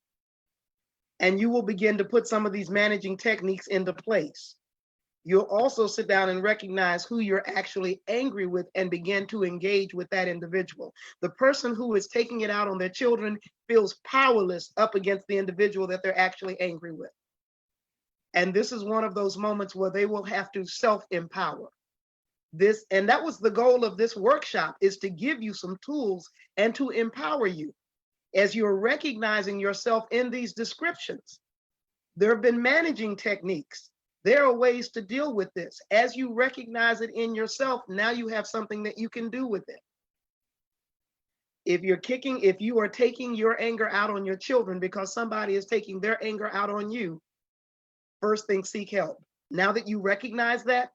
And you will begin to put some of these managing techniques into place. You'll also sit down and recognize who you're actually angry with and begin to engage with that individual. The person who is taking it out on their children feels powerless up against the individual that they're actually angry with. And this is one of those moments where they will have to self-empower. And that was the goal of this workshop, is to give you some tools and to empower you as you're recognizing yourself in these descriptions. There have been managing techniques. There are ways to deal with this. As you recognize it in yourself, now you have something that you can do with it. If you are taking your anger out on your children because somebody is taking their anger out on you, first thing, seek help. Now that you recognize that,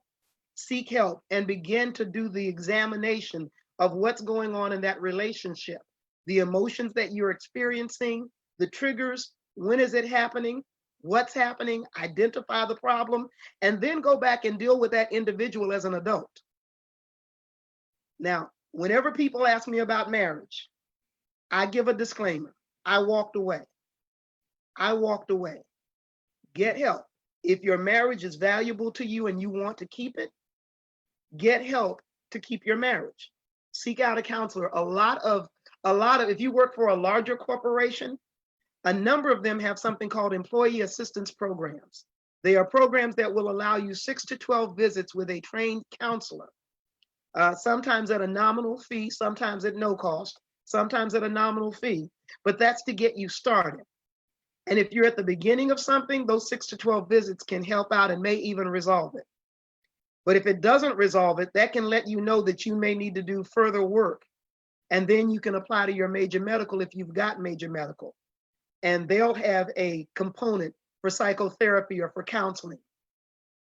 seek help and begin to do the examination of what's going on in that relationship, the emotions that you're experiencing, the triggers, when is it happening? what's happening, identify the problem, and then go back and deal with that individual as an adult. Now, whenever people ask me about marriage, I give a disclaimer. I walked away. I walked away. Get help. If your marriage is valuable to you and you want to keep it, get help to keep your marriage. Seek out a counselor. A lot of, if you work for a larger corporation, a number of them have something called employee assistance programs. They are programs that will allow you 6 to 12 visits with a trained counselor, sometimes at a nominal fee, sometimes at no cost, sometimes at a nominal fee, but that's to get you started. And if you're at the beginning of something, those 6 to 12 visits can help out and may even resolve it. But if it doesn't resolve it, that can let you know that you may need to do further work. And then you can apply to your major medical if you've got major medical. And they'll have a component for psychotherapy or for counseling.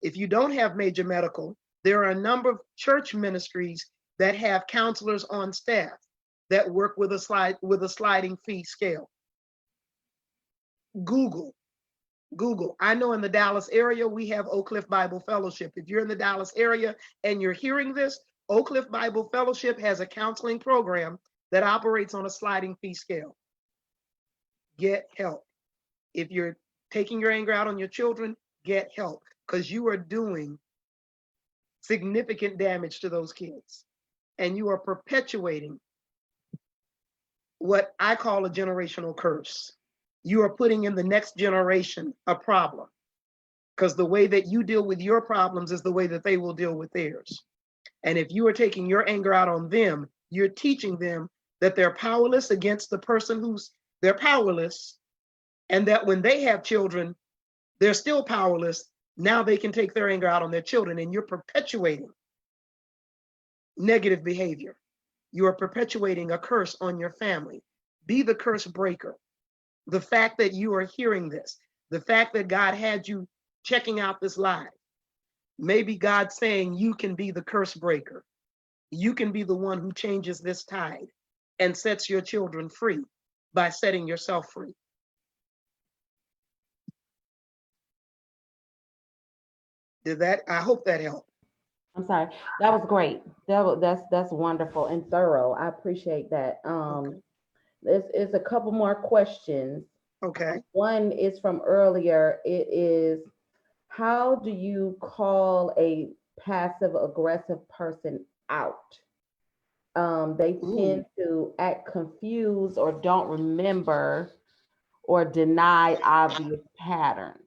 If you don't have major medical, there are a number of church ministries that have counselors on staff that work with a sliding fee scale. Google. I know in the Dallas area, we have Oak Cliff Bible Fellowship. If you're in the Dallas area and you're hearing this, Oak Cliff Bible Fellowship has a counseling program that operates on a sliding fee scale. Get help. If you're taking your anger out on your children, get help, because you are doing significant damage to those kids. And you are perpetuating what I call a generational curse. You are putting in the next generation a problem, because the way that you deal with your problems is the way that they will deal with theirs. And if you are taking your anger out on them, you're teaching them that they're powerless against the person they're powerless, and that when they have children, they're still powerless. Now they can take their anger out on their children, and you're perpetuating negative behavior. You are perpetuating a curse on your family. Be the curse breaker. The fact that you are hearing this, the fact that God had you checking out this live, maybe God's saying you can be the curse breaker. You can be the one who changes this tide and sets your children free by setting yourself free. I hope that helped. I'm sorry. That was great. That's wonderful and thorough. I appreciate that. Okay. There's a couple more questions. Okay. One is from earlier. It is, how do you call a passive aggressive person out? They tend to act confused or don't remember or deny obvious patterns.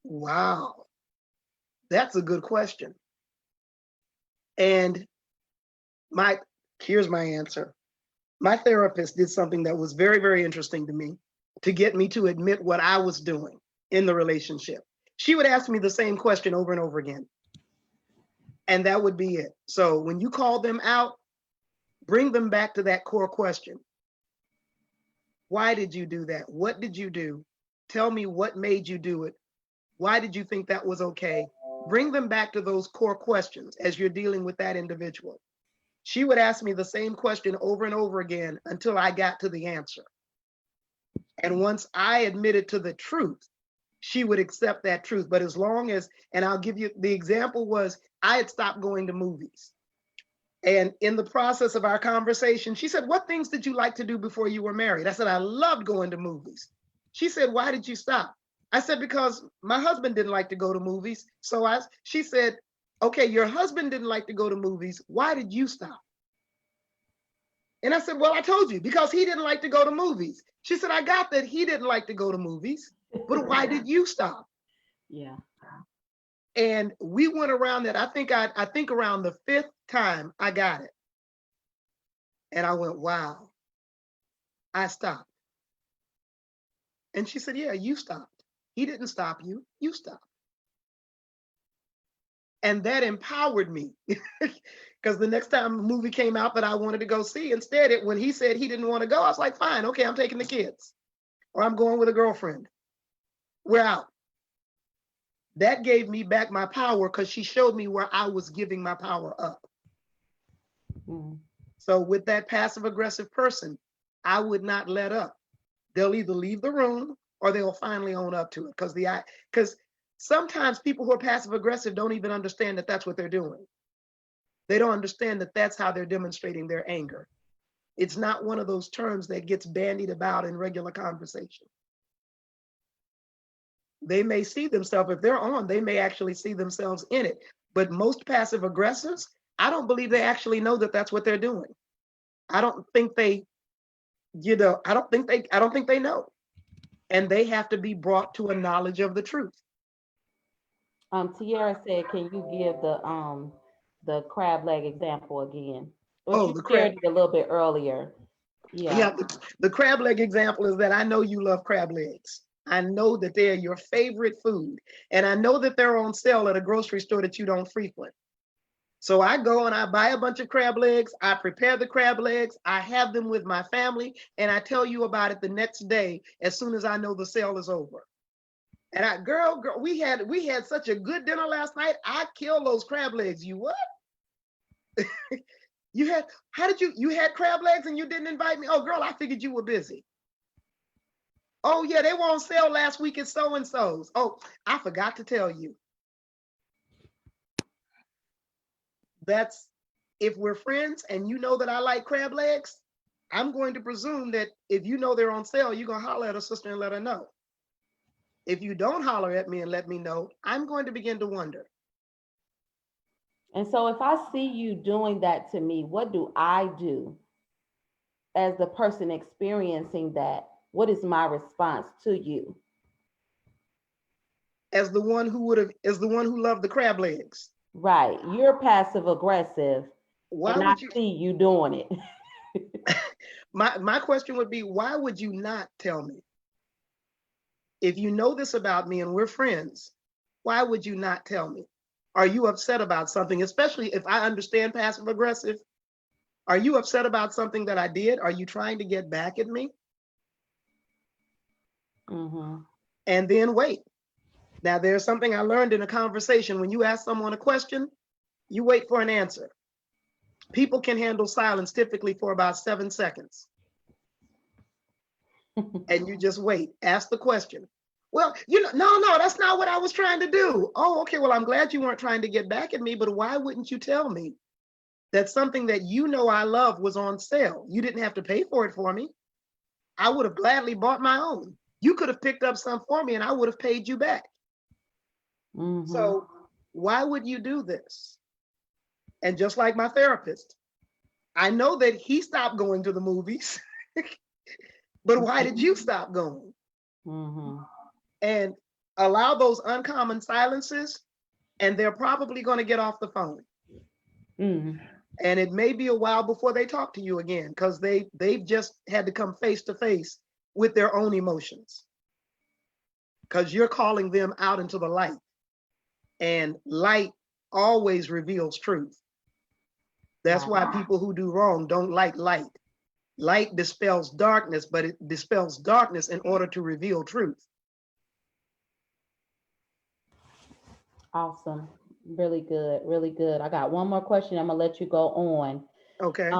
Wow. That's a good question. And here's my answer. My therapist did something that was very, very interesting to me to get me to admit what I was doing in the relationship. She would ask me the same question over and over again. And that would be it. So when you call them out, bring them back to that core question. Why did you do that? What did you do? Tell me what made you do it. Why did you think that was okay? Bring them back to those core questions as you're dealing with that individual. She would ask me the same question over and over again until I got to the answer. And once I admitted to the truth, she would accept that truth. But as long as, and I'll give you, the example was, I had stopped going to movies. And in the process of our conversation, she said, what things did you like to do before you were married? I said, I loved going to movies. She said, why did you stop? I said, because my husband didn't like to go to movies. She said, okay, your husband didn't like to go to movies. Why did you stop? And I said, well, I told you, because he didn't like to go to movies. She said, I got that he didn't like to go to movies, but why did you stop? Yeah. And we went around that. I think around the 5th time I got it. And I went, wow, I stopped. And she said, yeah, you stopped. He didn't stop you, you stopped. And that empowered me, because the next time a movie came out that I wanted to go see, instead, when he said he didn't want to go, I was like, fine, okay, I'm taking the kids, or I'm going with a girlfriend. We're out. That gave me back my power, because she showed me where I was giving my power up. So with that passive aggressive person, I would not let up. They'll either leave the room or they'll finally own up to it. Because sometimes people who are passive aggressive don't even understand that that's what they're doing. They don't understand that that's how they're demonstrating their anger. It's not one of those terms that gets bandied about in regular conversation. They may see themselves, if they're on, they may actually see themselves in it. But most passive aggressors, I don't believe they actually know that that's what they're doing. I don't think they, I don't think they know. And they have to be brought to a knowledge of the truth. Tiara said, can you give the crab leg example again? Well, Oh, you the shared crab. it a little bit earlier. Yeah. Yeah, the crab leg example is that I know you love crab legs. I know that they're your favorite food. And I know that they're on sale at a grocery store that you don't frequent. So I go and I buy a bunch of crab legs. I prepare the crab legs. I have them with my family, and I tell you about it the next day as soon as I know the sale is over. And girl, we had such a good dinner last night. I killed those crab legs. You what? You had crab legs and you didn't invite me? Oh, girl, I figured you were busy. Oh, yeah, they were on sale last week at so-and-so's. Oh, I forgot to tell you. That's, if we're friends and you know that I like crab legs, I'm going to presume that if you know they're on sale, you're going to holler at a sister and let her know. If you don't holler at me and let me know, I'm going to begin to wonder. And so if I see you doing that to me, what do I do as the person experiencing that? What is my response to you? As the one who loved the crab legs. Right. You're passive aggressive, Why and I would you? see you doing it. My question would be, why would you not tell me? If you know this about me and we're friends, why would you not tell me? Are you upset about something? Especially if I understand passive aggressive. Are you upset about something that I did? Are you trying to get back at me? Mm-hmm. And then wait. Now, there's something I learned in a conversation. When you ask someone a question, you wait for an answer. People can handle silence typically for about 7 seconds. And you just wait. Ask the question. Well, no, that's not what I was trying to do. Oh, okay. Well, I'm glad you weren't trying to get back at me, but why wouldn't you tell me that something that you know I love was on sale? You didn't have to pay for it for me. I would have gladly bought my own. You could have picked up some for me and I would have paid you back. Mm-hmm. So why would you do this? And just like my therapist, I know that he stopped going to the movies, but why did you stop going? Mm-hmm. And allow those uncommon silences, and they're probably going to get off the phone. Mm-hmm. And it may be a while before they talk to you again because they've just had to come face to face with their own emotions because you're calling them out into the light. And light always reveals truth. That's why people who do wrong don't like light. Light dispels darkness, but it dispels darkness in order to reveal truth. Awesome. Really good. Really good. I got one more question. I'm gonna let you go on. Okay.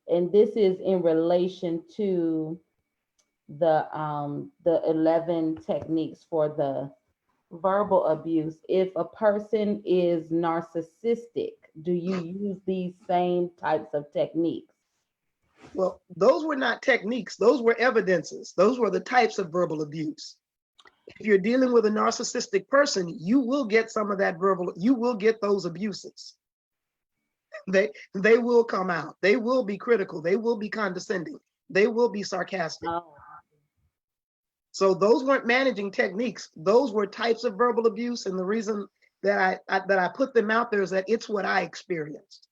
And this is in relation to the 11 techniques for the verbal abuse. If a person is narcissistic, do you use these same types of techniques? Well, those were not techniques. Those were evidences. Those were the types of verbal abuse. If you're dealing with a narcissistic person, you will get some of that you will get those abuses. They will come out. They will be critical. They will be condescending. They will be sarcastic. Oh. So those weren't managing techniques. Those were types of verbal abuse. And the reason that I put them out there is that it's what I experienced.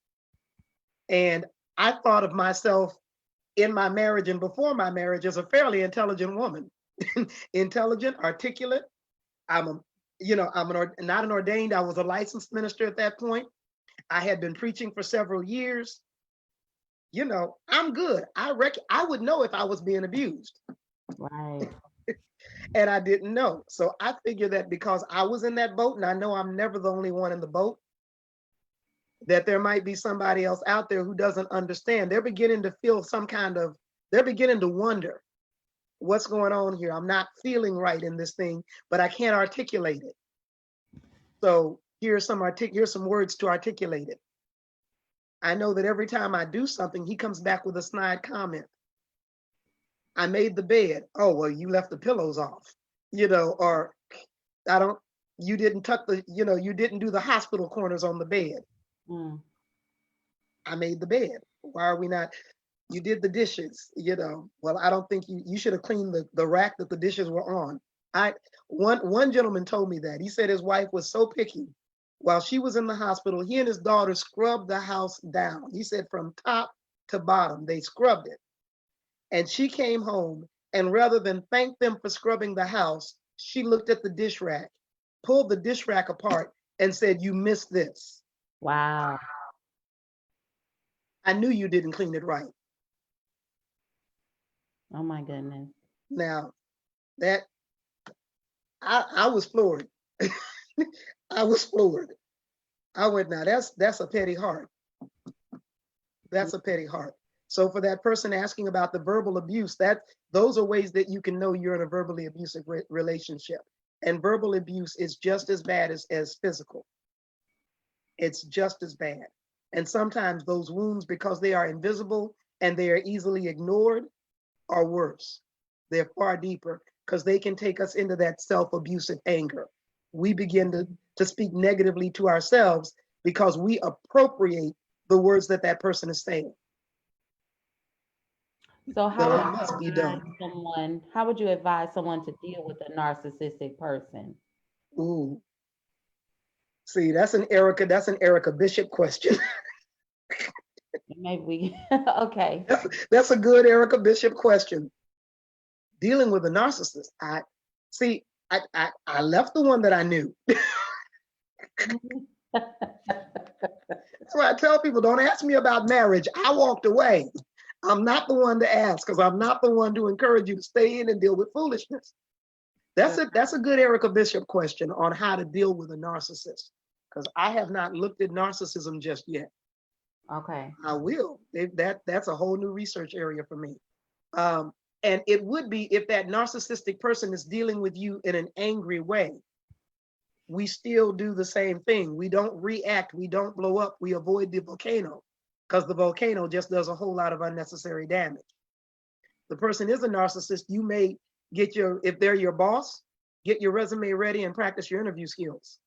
And I thought of myself in my marriage and before my marriage as a fairly intelligent woman. Intelligent, articulate. I'm not an ordained, I was a licensed minister at that point. I had been preaching for several years. I'm good. I would know if I was being abused. Right. And I didn't know. So I figured that because I was in that boat, and I know I'm never the only one in the boat, that there might be somebody else out there who doesn't understand. They're beginning to feel they're beginning to wonder, what's going on here? I'm not feeling right in this thing, but I can't articulate it. So here's some words to articulate it. I know that every time I do something, he comes back with a snide comment. I made the bed. Oh, well, you left the pillows off, or you didn't tuck you didn't do the hospital corners on the bed. Mm. I made the bed. Why are we not? You did the dishes, well, I don't think you should have cleaned the rack that the dishes were on. One gentleman told me that. He said his wife was so picky. While she was in the hospital, he and his daughter scrubbed the house down. He said from top to bottom, they scrubbed it. And she came home, and rather than thank them for scrubbing the house, she looked at the dish rack, pulled the dish rack apart, and said, "You missed this. Wow. I knew you didn't clean it right." Oh my goodness. Now, that I was floored. I was floored. I went, now that's a petty heart. That's a petty heart. So for that person asking about the verbal abuse, those are ways that you can know you're in a verbally abusive relationship. And verbal abuse is just as bad as physical. It's just as bad. And sometimes those wounds, because they are invisible and they are easily ignored, are worse. They're far deeper because they can take us into that self-abusive anger. We begin to speak negatively to ourselves because we appropriate the words that person is saying. So how But it must be done. how would you advise someone to deal with a narcissistic person? Ooh. See, that's an Erica Bishop question. Maybe we okay. That's a good Erica Bishop question. Dealing with a narcissist. I left the one that I knew. That's why I tell people, don't ask me about marriage. I walked away. I'm not the one to ask because I'm not the one to encourage you to stay in and deal with foolishness. That's a good Erica Bishop question on how to deal with a narcissist, because I have not looked at narcissism just yet. Okay. I will. That's a whole new research area for me. And it would be if that narcissistic person is dealing with you in an angry way. We still do the same thing. We don't react. We don't blow up. We avoid the volcano because the volcano just does a whole lot of unnecessary damage. The person is a narcissist. You may if they're your boss, get your resume ready and practice your interview skills.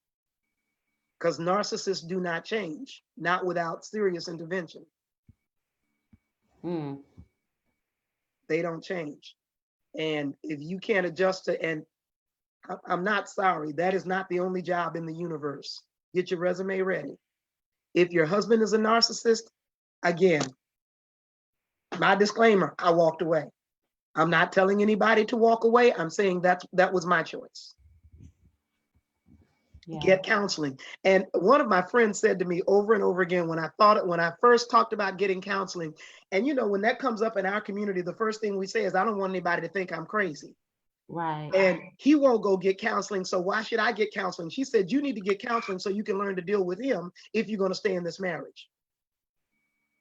Because narcissists do not change, not without serious intervention. Mm. They don't change. And if you can't adjust to, and I'm not sorry, that is not the only job in the universe. Get your resume ready. If your husband is a narcissist, again, my disclaimer, I walked away. I'm not telling anybody to walk away. I'm saying that was my choice. Yeah. Get counseling. And one of my friends said to me over and over again when I first talked about getting counseling, and when that comes up in our community, the first thing we say is, I don't want anybody to think I'm crazy. Right. And he won't go get counseling, so why should I get counseling? She said, you need to get counseling so you can learn to deal with him if you're going to stay in this marriage.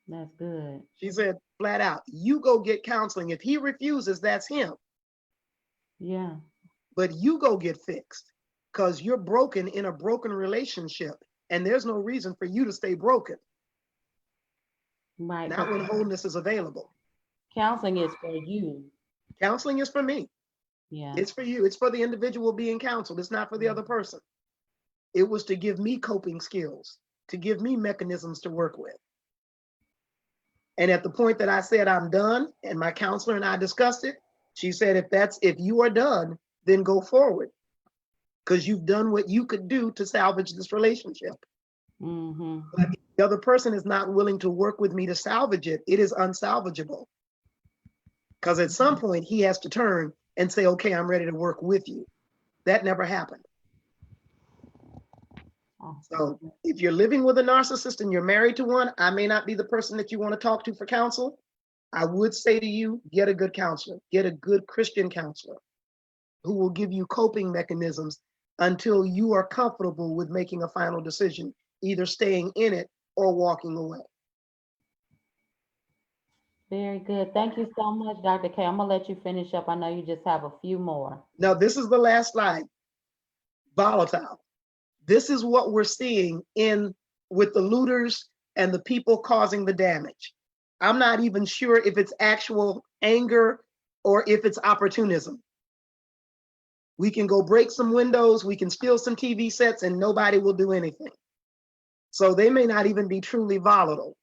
That's good. She said flat out, you go get counseling. If he refuses, that's him. Yeah. But you go get fixed because you're broken in a broken relationship and there's no reason for you to stay broken. Right. Not when wholeness is available. Counseling is for you. Counseling is for me. Yeah. It's for you. It's for the individual being counseled. It's not for the other person. It was to give me coping skills, to give me mechanisms to work with. And at the point that I said I'm done, and my counselor and I discussed it, she said, if you are done, then go forward. Because you've done what you could do to salvage this relationship. Mm-hmm. But if the other person is not willing to work with me to salvage it, it is unsalvageable. Because at some point he has to turn and say, okay, I'm ready to work with you. That never happened. So if you're living with a narcissist and you're married to one, I may not be the person that you want to talk to for counsel. I would say to you, get a good counselor, get a good Christian counselor who will give you coping mechanisms until you are comfortable with making a final decision, either staying in it or walking away. Very good. Thank you so much, Dr. K. I'm gonna let you finish up. I know you just have a few more. Now, this is the last slide. Volatile. This is what we're seeing in with the looters and the people causing the damage. I'm not even sure if it's actual anger or if it's opportunism. We can go break some windows, we can steal some TV sets, and nobody will do anything. So they may not even be truly volatile.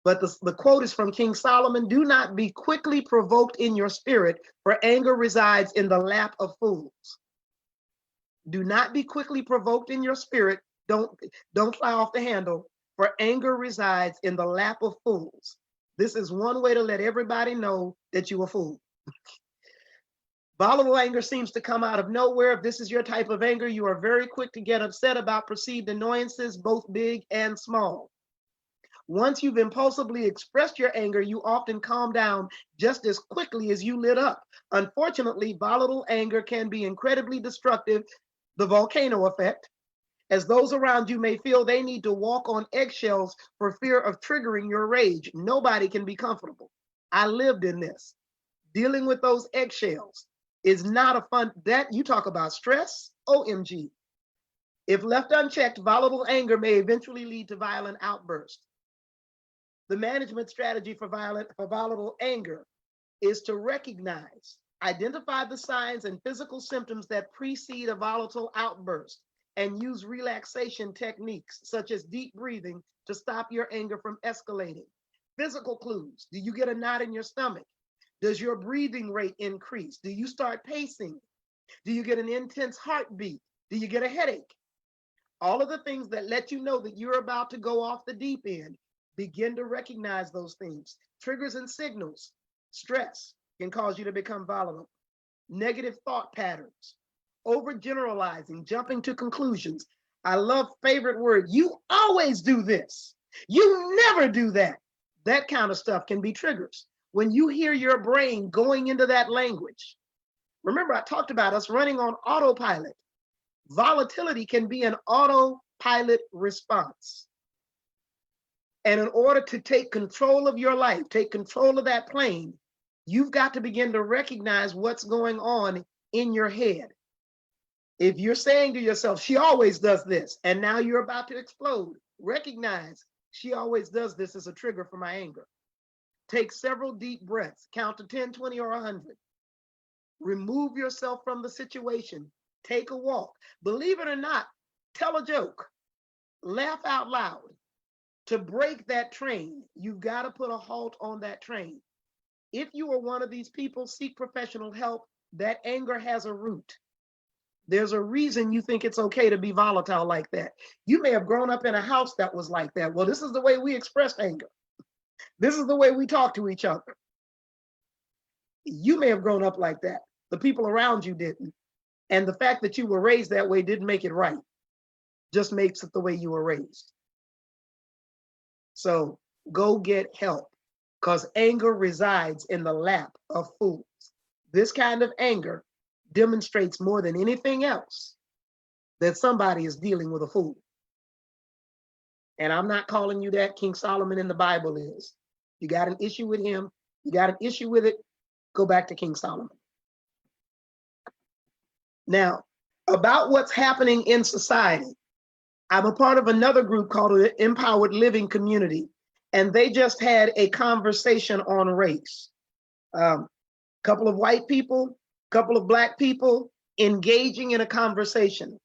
But the quote is from King Solomon: do not be quickly provoked in your spirit, for anger resides in the lap of fools. Do not be quickly provoked in your spirit. Don't fly off the handle, for anger resides in the lap of fools. This is one way to let everybody know that you a fool. Volatile anger seems to come out of nowhere. If this is your type of anger, you are very quick to get upset about perceived annoyances, both big and small. Once you've impulsively expressed your anger, you often calm down just as quickly as you lit up. Unfortunately, volatile anger can be incredibly destructive, the volcano effect, as those around you may feel they need to walk on eggshells for fear of triggering your rage. Nobody can be comfortable. I lived in this. Dealing with those eggshells is not a fun, that you talk about stress, OMG. If left unchecked, volatile anger may eventually lead to violent outbursts. The management strategy for volatile anger is to recognize, identify the signs and physical symptoms that precede a volatile outburst, and use relaxation techniques such as deep breathing to stop your anger from escalating. Physical clues: do you get a knot in your stomach? Does your breathing rate increase? Do you start pacing? Do you get an intense heartbeat? Do you get a headache? All of the things that let you know that you're about to go off the deep end. Begin to recognize those things. Triggers and signals. Stress can cause you to become volatile. Negative thought patterns. Overgeneralizing, jumping to conclusions. I love favorite word. You always do this. You never do that. That kind of stuff can be triggers. When you hear your brain going into that language, remember I talked about us running on autopilot. Volatility can be an autopilot response. And in order to take control of your life, take control of that plane, you've got to begin to recognize what's going on in your head. If you're saying to yourself, she always does this, and now you're about to explode, recognize she always does this as a trigger for my anger. Take several deep breaths, count to 10, 20, or 100. Remove yourself from the situation. Take a walk. Believe it or not, tell a joke. Laugh out loud. To break that train, you've got to put a halt on that train. If you are one of these people, seek professional help. That anger has a root. There's a reason you think it's okay to be volatile like that. You may have grown up in a house that was like that. Well, this is the way we express anger. This is the way we talk to each other. You may have grown up like that. The people around you didn't. And the fact that you were raised that way didn't make it right. Just makes it the way you were raised. So go get help, because anger resides in the lap of fools. This kind of anger demonstrates more than anything else that somebody is dealing with a fool. And I'm not calling you that. King Solomon in the Bible is. You got an issue with him, you got an issue with it, go back to King Solomon. Now, about what's happening in society, I'm a part of another group called the Empowered Living Community, and they just had a conversation on race. Couple of white people, couple of black people engaging in a conversation.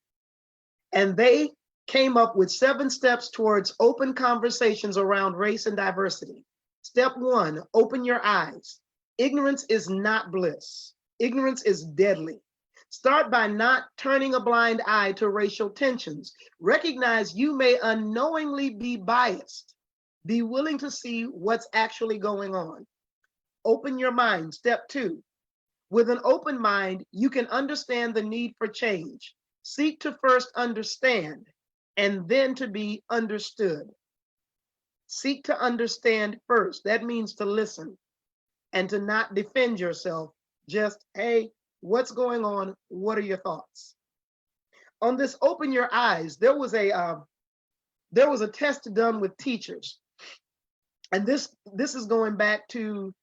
And they came up with 7 steps towards open conversations around race and diversity. Step 1, open your eyes. Ignorance is not bliss. Ignorance is deadly. Start by not turning a blind eye to racial tensions. Recognize you may unknowingly be biased. Be willing to see what's actually going on. Open your mind. Step 2. With an open mind, you can understand the need for change. Seek to first understand and then to be understood. Seek to understand first. That means to listen and to not defend yourself. Just, hey, what's going on? What are your thoughts? On this open your eyes, there was a test done with teachers. And this is going back to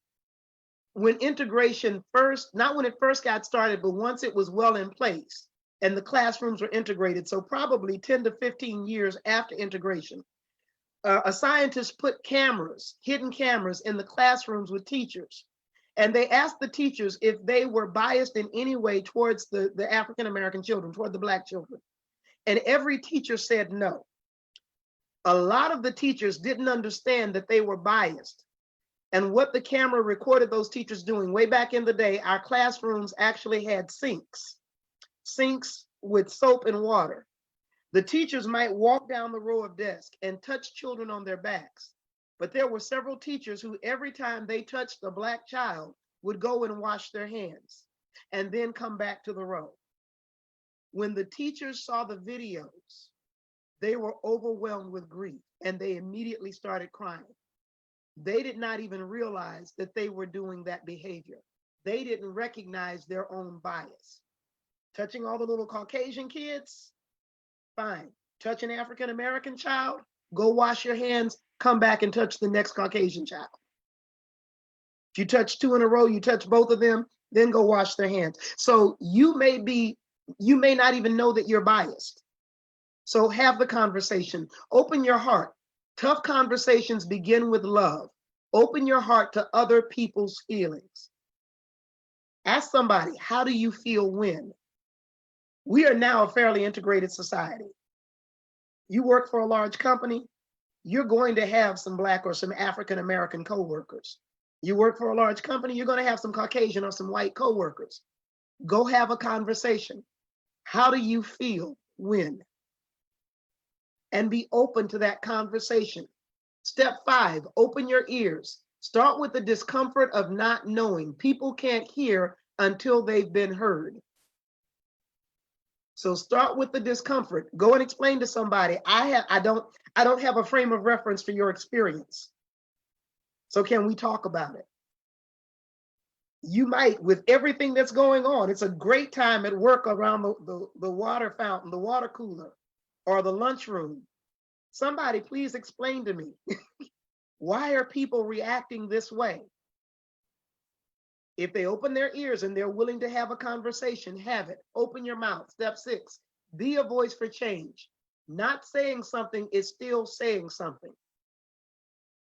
when integration first, not when it first got started, but once it was well in place and the classrooms were integrated. So probably 10 to 15 years after integration, a scientist put cameras, hidden cameras in the classrooms with teachers. And they asked the teachers if they were biased in any way towards the African-American children, toward the Black children. And every teacher said no. A lot of the teachers didn't understand that they were biased. And what the camera recorded those teachers doing, way back in the day, our classrooms actually had sinks with soap and water. The teachers might walk down the row of desks and touch children on their backs. But there were several teachers who every time they touched a Black child would go and wash their hands and then come back to the row. When the teachers saw the videos, they were overwhelmed with grief and they immediately started crying. They did not even realize that they were doing that behavior. They didn't recognize their own bias. Touching all the little Caucasian kids, fine. Touch an African-American child, go wash your hands, come back and touch the next Caucasian child. If you touch two in a row, you touch both of them, then go wash their hands. So you may not even know that you're biased. So have the conversation, open your heart. Tough conversations begin with love. Open your heart to other people's feelings. Ask somebody, how do you feel when? We are now a fairly integrated society. You work for a large company, you're going to have some Black or some African-American coworkers. You work for a large company, you're going to have some Caucasian or some white coworkers. Go have a conversation. How do you feel when? And be open to that conversation. Step 5, open your ears. Start with the discomfort of not knowing. People can't hear until they've been heard. So start with the discomfort. Go and explain to somebody, I don't have a frame of reference for your experience. So can we talk about it? You might, with everything that's going on, it's a great time at work around the water fountain, the water cooler, or the lunchroom. Somebody please explain to me, why are people reacting this way? If they open their ears and they're willing to have a conversation, have it. Open your mouth. Step 6, be a voice for change. Not saying something is still saying something.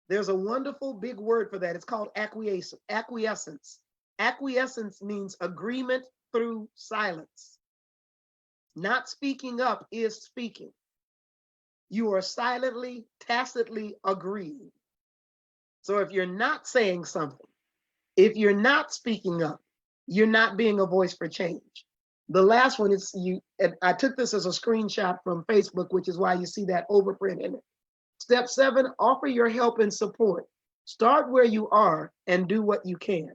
There's a wonderful big word for that. It's called acquiescence. Acquiescence means agreement through silence. Not speaking up is speaking. You are silently, tacitly agreeing. So if you're not saying something, if you're not speaking up, you're not being a voice for change. The last one is and I took this as a screenshot from Facebook, which is why you see that overprint in it. Step 7, offer your help and support. Start where you are and do what you can.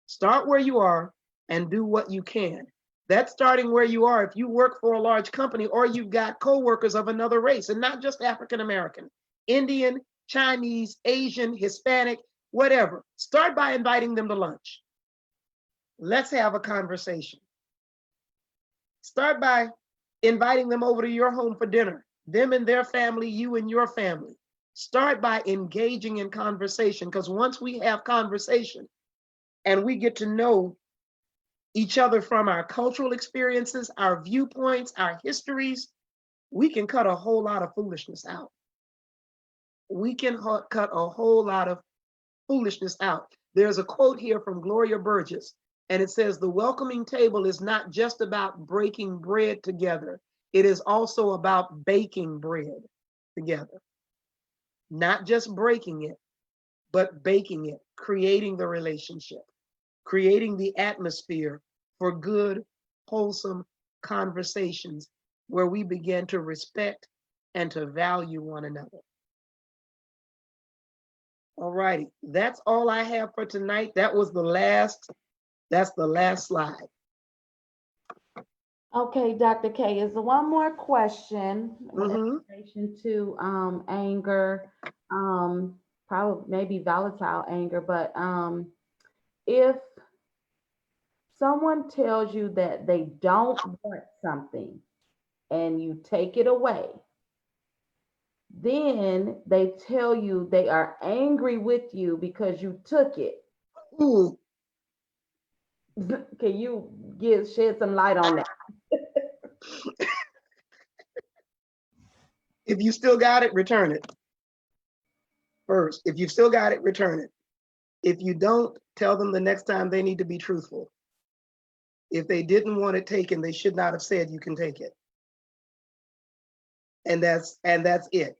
Start where you are and do what you can. That's starting where you are. If you work for a large company or you've got coworkers of another race, and not just African-American, Indian, Chinese, Asian, Hispanic, whatever, start by inviting them to lunch. Let's have a conversation. Start by inviting them over to your home for dinner, them and their family, you and your family. Start by engaging in conversation, because once we have conversation and we get to know each other from our cultural experiences, our viewpoints, our histories, we can cut a whole lot of foolishness out. We can cut a whole lot of foolishness out. There's a quote here from Gloria Burgess, and it says, "The welcoming table is not just about breaking bread together. It is also about baking bread together." Not just breaking it, but baking it, creating the relationship, creating the atmosphere for good, wholesome conversations where we begin to respect and to value one another. All righty, that's all I have for tonight. That's the last slide. Okay, Dr. K, is there one more question in Mhm. relation to anger, probably maybe volatile anger, but if someone tells you that they don't want something and you take it away, Then they tell you they are angry with you because you took it. Ooh, Can you shed some light on that? if you still got it, return it first. If you've still got it, return it. If you don't, tell them the next time they need to be truthful. If they didn't want it taken, they should not have said you can take it. And that's it.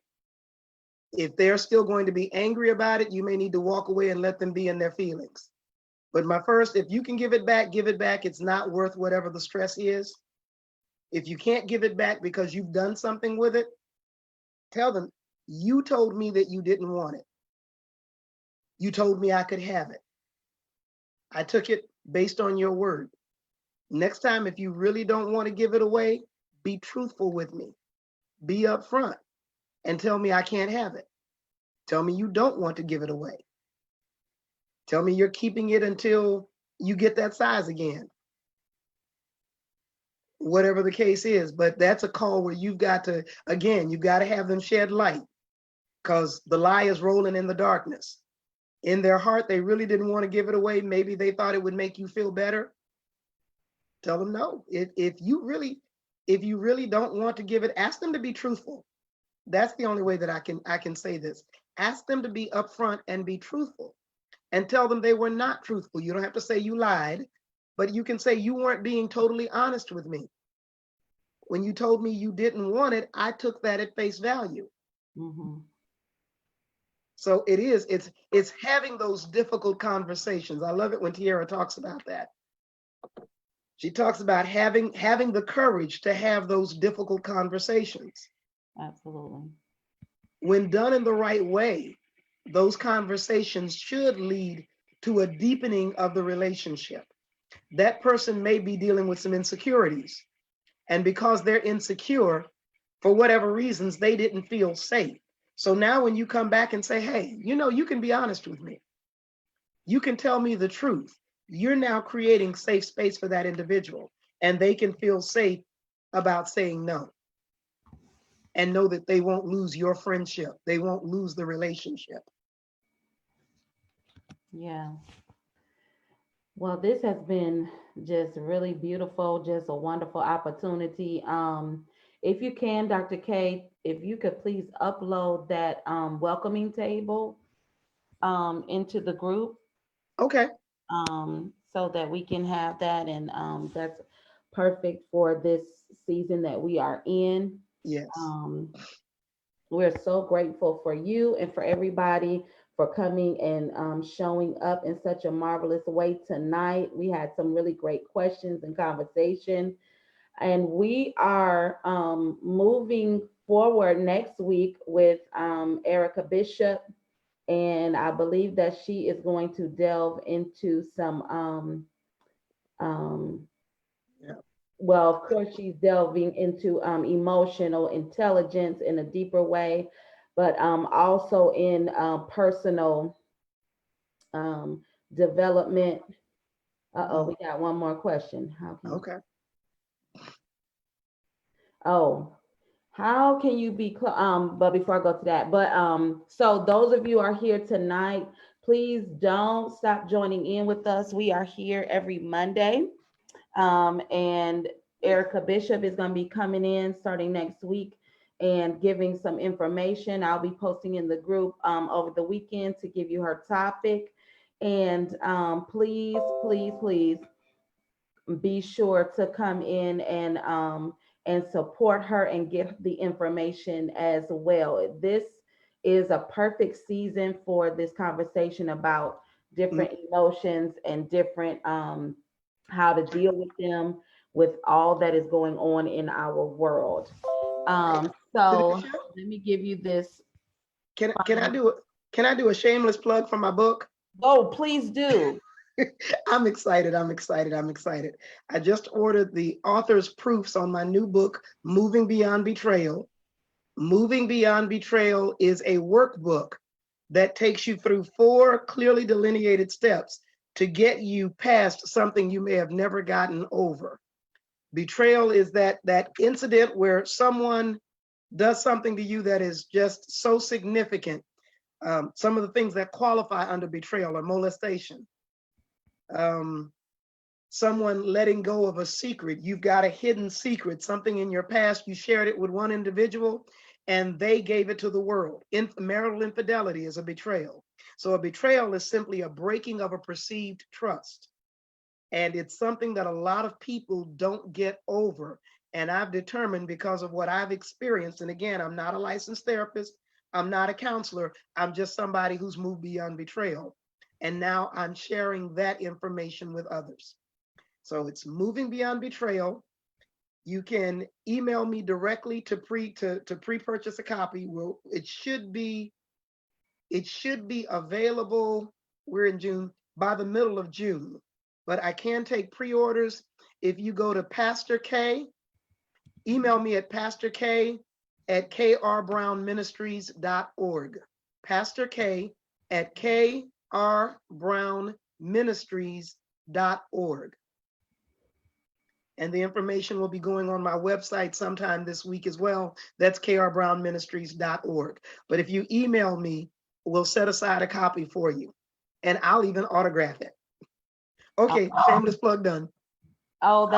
If they're still going to be angry about it, you may need to walk away and let them be in their feelings. But my first, if you can give it back, give it back. It's not worth whatever the stress is. If you can't give it back because you've done something with it, tell them, you told me that you didn't want it. You told me I could have it. I took it based on your word. Next time, if you really don't want to give it away, be truthful with me. Be upfront and tell me I can't have it. Tell me you don't want to give it away. Tell me you're keeping it until you get that size again. Whatever the case is, but that's a call where you've got to, again, you've got to have them shed light, because the lie is rolling in the darkness. In their heart, they really didn't want to give it away. Maybe they thought it would make you feel better. Tell them no. If you really don't want to give it, ask them to be truthful. That's the only way that I can say this. Ask them to be upfront and be truthful, and tell them they were not truthful. You don't have to say you lied, but you can say you weren't being totally honest with me. When you told me you didn't want it, I took that at face value. Mm-hmm. So it's having those difficult conversations. I love it when Tiara talks about that. She talks about having the courage to have those difficult conversations. Absolutely. When done in the right way, those conversations should lead to a deepening of the relationship. That person may be dealing with some insecurities, and because they're insecure, for whatever reasons, they didn't feel safe. So now when you come back and say, hey, you can be honest with me. You can tell me the truth. You're now creating safe space for that individual, and they can feel safe about saying no, and know that they won't lose your friendship. They won't lose the relationship. Yeah. Well, this has been just really beautiful, just a wonderful opportunity. If you can, Dr. K, if you could please upload that welcoming table into the group, Okay. so that we can have that, and that's perfect for this season that we are in. Yes. Um, we're so grateful for you and for everybody for coming and showing up in such a marvelous way tonight. We had some really great questions and conversation, and we are moving forward next week with Erica Bishop, and I believe that she is going to delve into some um, Yeah. well, of course, she's delving into emotional intelligence in a deeper way, but also in personal um, development. Uh-oh, we got one more question. How can Okay. oh, how can you be but before I go to that, but so those of you are here tonight, please don't stop joining in with us. We are here every Monday. And Erica Bishop is going to be coming in starting next week and giving some information. I'll be posting in the group over the weekend to give you her topic. And please, please, please be sure to come in and support her and get the information as well. This is a perfect season for this conversation about different emotions and different how to deal with them with all that is going on in our world. So Tanisha, let me give you this. can I do a shameless plug for my book? Oh, please do. I'm excited. I'm excited. I'm excited. I just ordered the author's proofs on my new book, Moving Beyond Betrayal. Moving Beyond Betrayal is a workbook that takes you through 4 clearly delineated steps to get you past something you may have never gotten over. Betrayal is that incident where someone does something to you that is just so significant. Some of the things that qualify under betrayal are molestation, someone letting go of a secret. You've got a hidden secret, something in your past, you shared it with one individual and they gave it to the world. Marital infidelity is a betrayal. So a betrayal is simply a breaking of a perceived trust. And it's something that a lot of people don't get over. And I've determined, because of what I've experienced, and again, I'm not a licensed therapist, I'm not a counselor, I'm just somebody who's moved beyond betrayal. And now I'm sharing that information with others. So it's moving beyond betrayal. You can email me directly to pre-purchase a copy. Well, it should be available. We're in June, by the middle of June, but I can take pre-orders. If you go to Pastor K, email me at pastork@krbrownministries.org. Pastor K at krbrownministries.org. And the information will be going on my website sometime this week as well. That's krbrownministries.org. But if you email me, we'll set aside a copy for you. And I'll even autograph it. Okay, shameless plug done. Oh,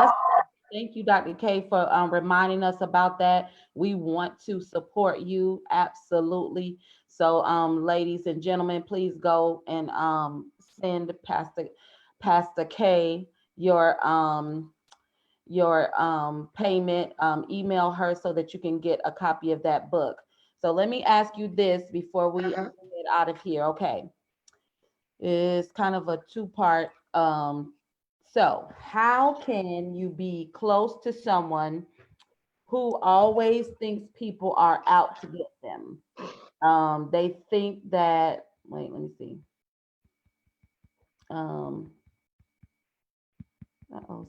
thank you, Dr. K, for reminding us about that. We want to support you, absolutely. So, ladies and gentlemen, please go and send Pastor K your payment, email her so that you can get a copy of that book. So let me ask you this before we get out of here. Okay. It's kind of a two-part. So how can you be close to someone who always thinks people are out to get them? They think that, wait, let me see.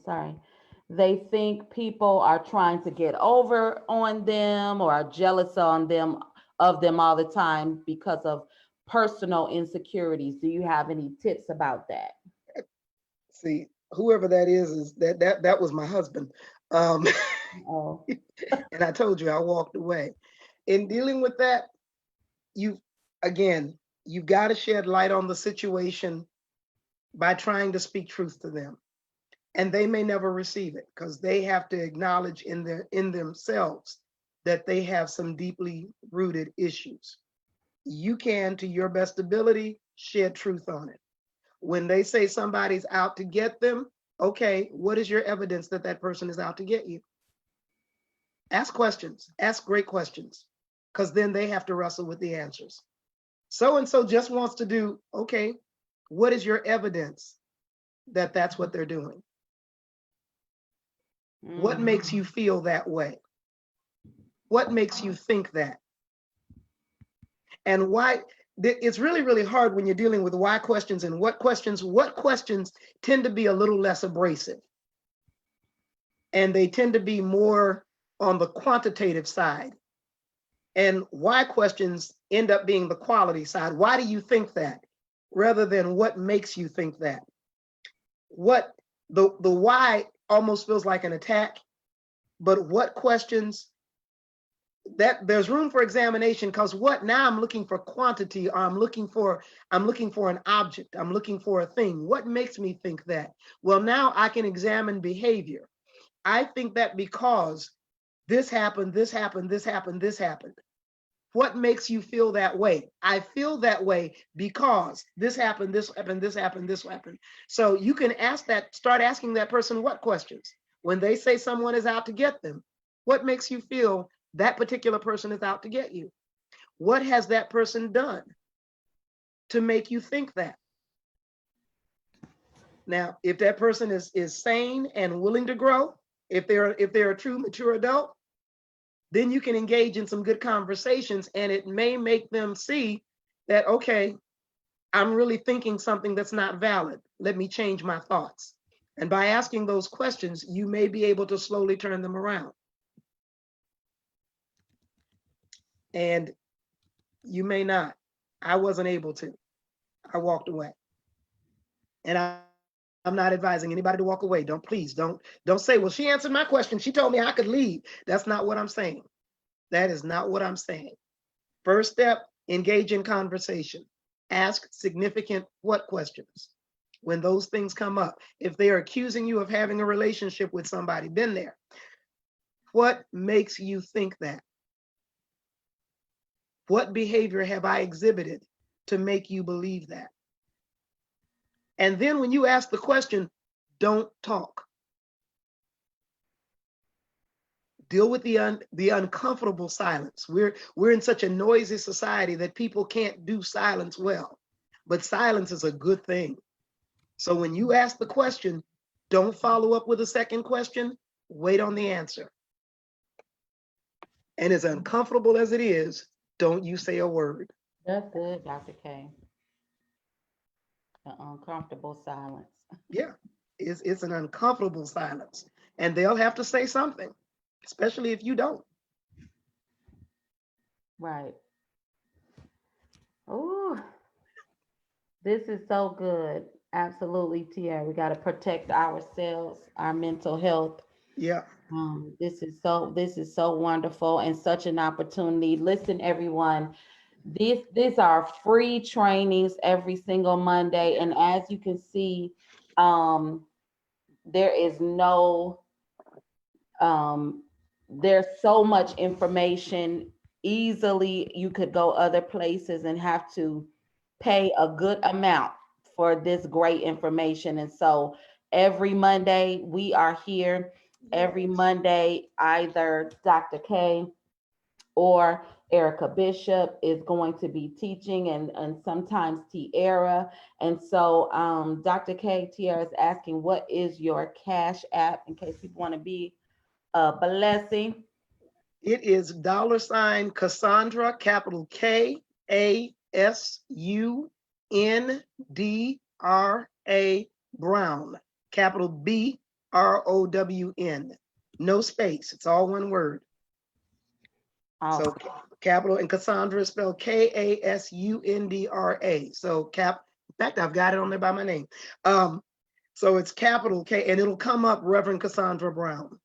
Sorry. They think people are trying to get over on them or are jealous of them all the time because of personal insecurities. Do you have any tips about that? See, whoever that is that was my husband. Oh. And I told you I walked away. In dealing with that, you've got to shed light on the situation by trying to speak truth to them. And they may never receive it because they have to acknowledge in themselves that they have some deeply rooted issues. You can, to your best ability, shed truth on it. When they say somebody's out to get them, okay, what is your evidence that that person is out to get you? Ask questions, ask great questions, because then they have to wrestle with the answers. So-and-so just wants to do, okay, what is your evidence that that's what they're doing? What makes you feel that way? What makes you think that? And why? It's really, really hard when you're dealing with why questions and what questions tend to be a little less abrasive. And they tend to be more on the quantitative side. And why questions end up being the quality side. Why do you think that? Rather than what makes you think that? What the why almost feels like an attack, but what questions, that there's room for examination, because what now I'm looking for quantity, or I'm looking for an object, I'm looking for a thing. What makes me think that? Well, now I can examine behavior. I think that because this happened, this happened, this happened, this happened. What makes you feel that way? I feel that way because this happened, this happened, this happened, this happened. So you can start asking that person what questions. When they say someone is out to get them, what makes you feel that particular person is out to get you? What has that person done to make you think that? Now, if that person is sane and willing to grow, if they're a true mature adult, then you can engage in some good conversations, and it may make them see that, okay, I'm really thinking something that's not valid. Let me change my thoughts. And by asking those questions, you may be able to slowly turn them around. And you may not. I wasn't able to. I walked away. And I'm not advising anybody to walk away. Please don't say, well, she answered my question. She told me I could leave. That's not what I'm saying. That is not what I'm saying. First step, engage in conversation. Ask significant what questions. When those things come up, if they are accusing you of having a relationship with somebody, been there. What makes you think that? What behavior have I exhibited to make you believe that? And then when you ask the question, don't talk. Deal with the uncomfortable silence. We're in such a noisy society that people can't do silence well, but silence is a good thing. So when you ask the question, don't follow up with a second question, wait on the answer. And as uncomfortable as it is, don't you say a word. That's good, Dr. K. The uncomfortable silence. Yeah, it's an uncomfortable silence. And they'll have to say something, especially if you don't. Right. Oh, this is so good. Absolutely, Tia. We got to protect ourselves, our mental health. Yeah. This is so wonderful and such an opportunity. Listen, everyone, these are free trainings every single Monday, and as you can see, there is no there's so much information. Easily, you could go other places and have to pay a good amount for this great information. And so every Monday we are here. Every Monday, either Dr. K or Erica Bishop is going to be teaching, and sometimes Tiara. And so Dr. K, Tiara is asking, what is your Cash App in case people want to be a blessing? It is $ Cassandra, capital KASUNDRA Brown, capital BROWN. No space. It's all one word. Awesome. So capital, and Cassandra is spelled KASUNDRA. So in fact, I've got it on there by my name. So it's capital K, and it'll come up Reverend Cassandra Brown.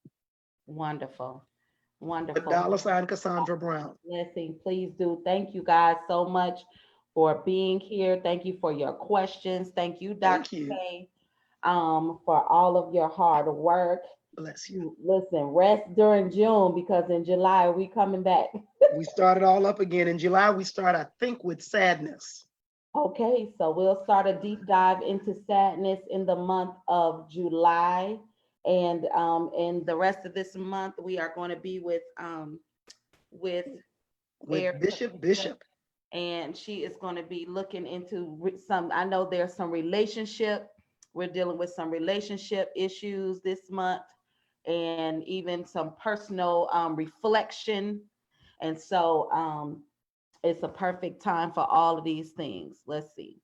Wonderful. But Wonderful. $ Cassandra Brown. Blessing. Please do. Thank you guys so much for being here. Thank you for your questions. Thank you, Thank Dr. you. K, for all of your hard work. Bless you. Listen, rest during June because in July we coming back. We started all up again. In July, we start, I think, with sadness. Okay, so we'll start a deep dive into sadness in the month of July. And in the rest of this month, we are going to be with Erica Bishop. and she is going to be looking into some, I know there's some relationship, we're dealing with some relationship issues this month, and even some personal reflection. And so it's a perfect time for all of these things. Let's see.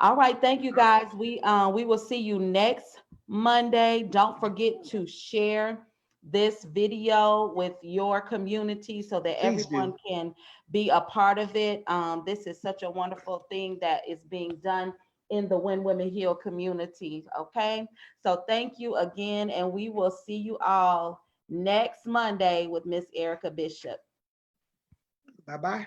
All right, thank you guys. We will see you next Monday. Don't forget to share this video with your community so that Please everyone do. can be a part of it. This is such a wonderful thing that is being done in the When Women Heal community. Okay, so thank you again, and we will see you all next Monday with Miss Erica Bishop. Bye-bye.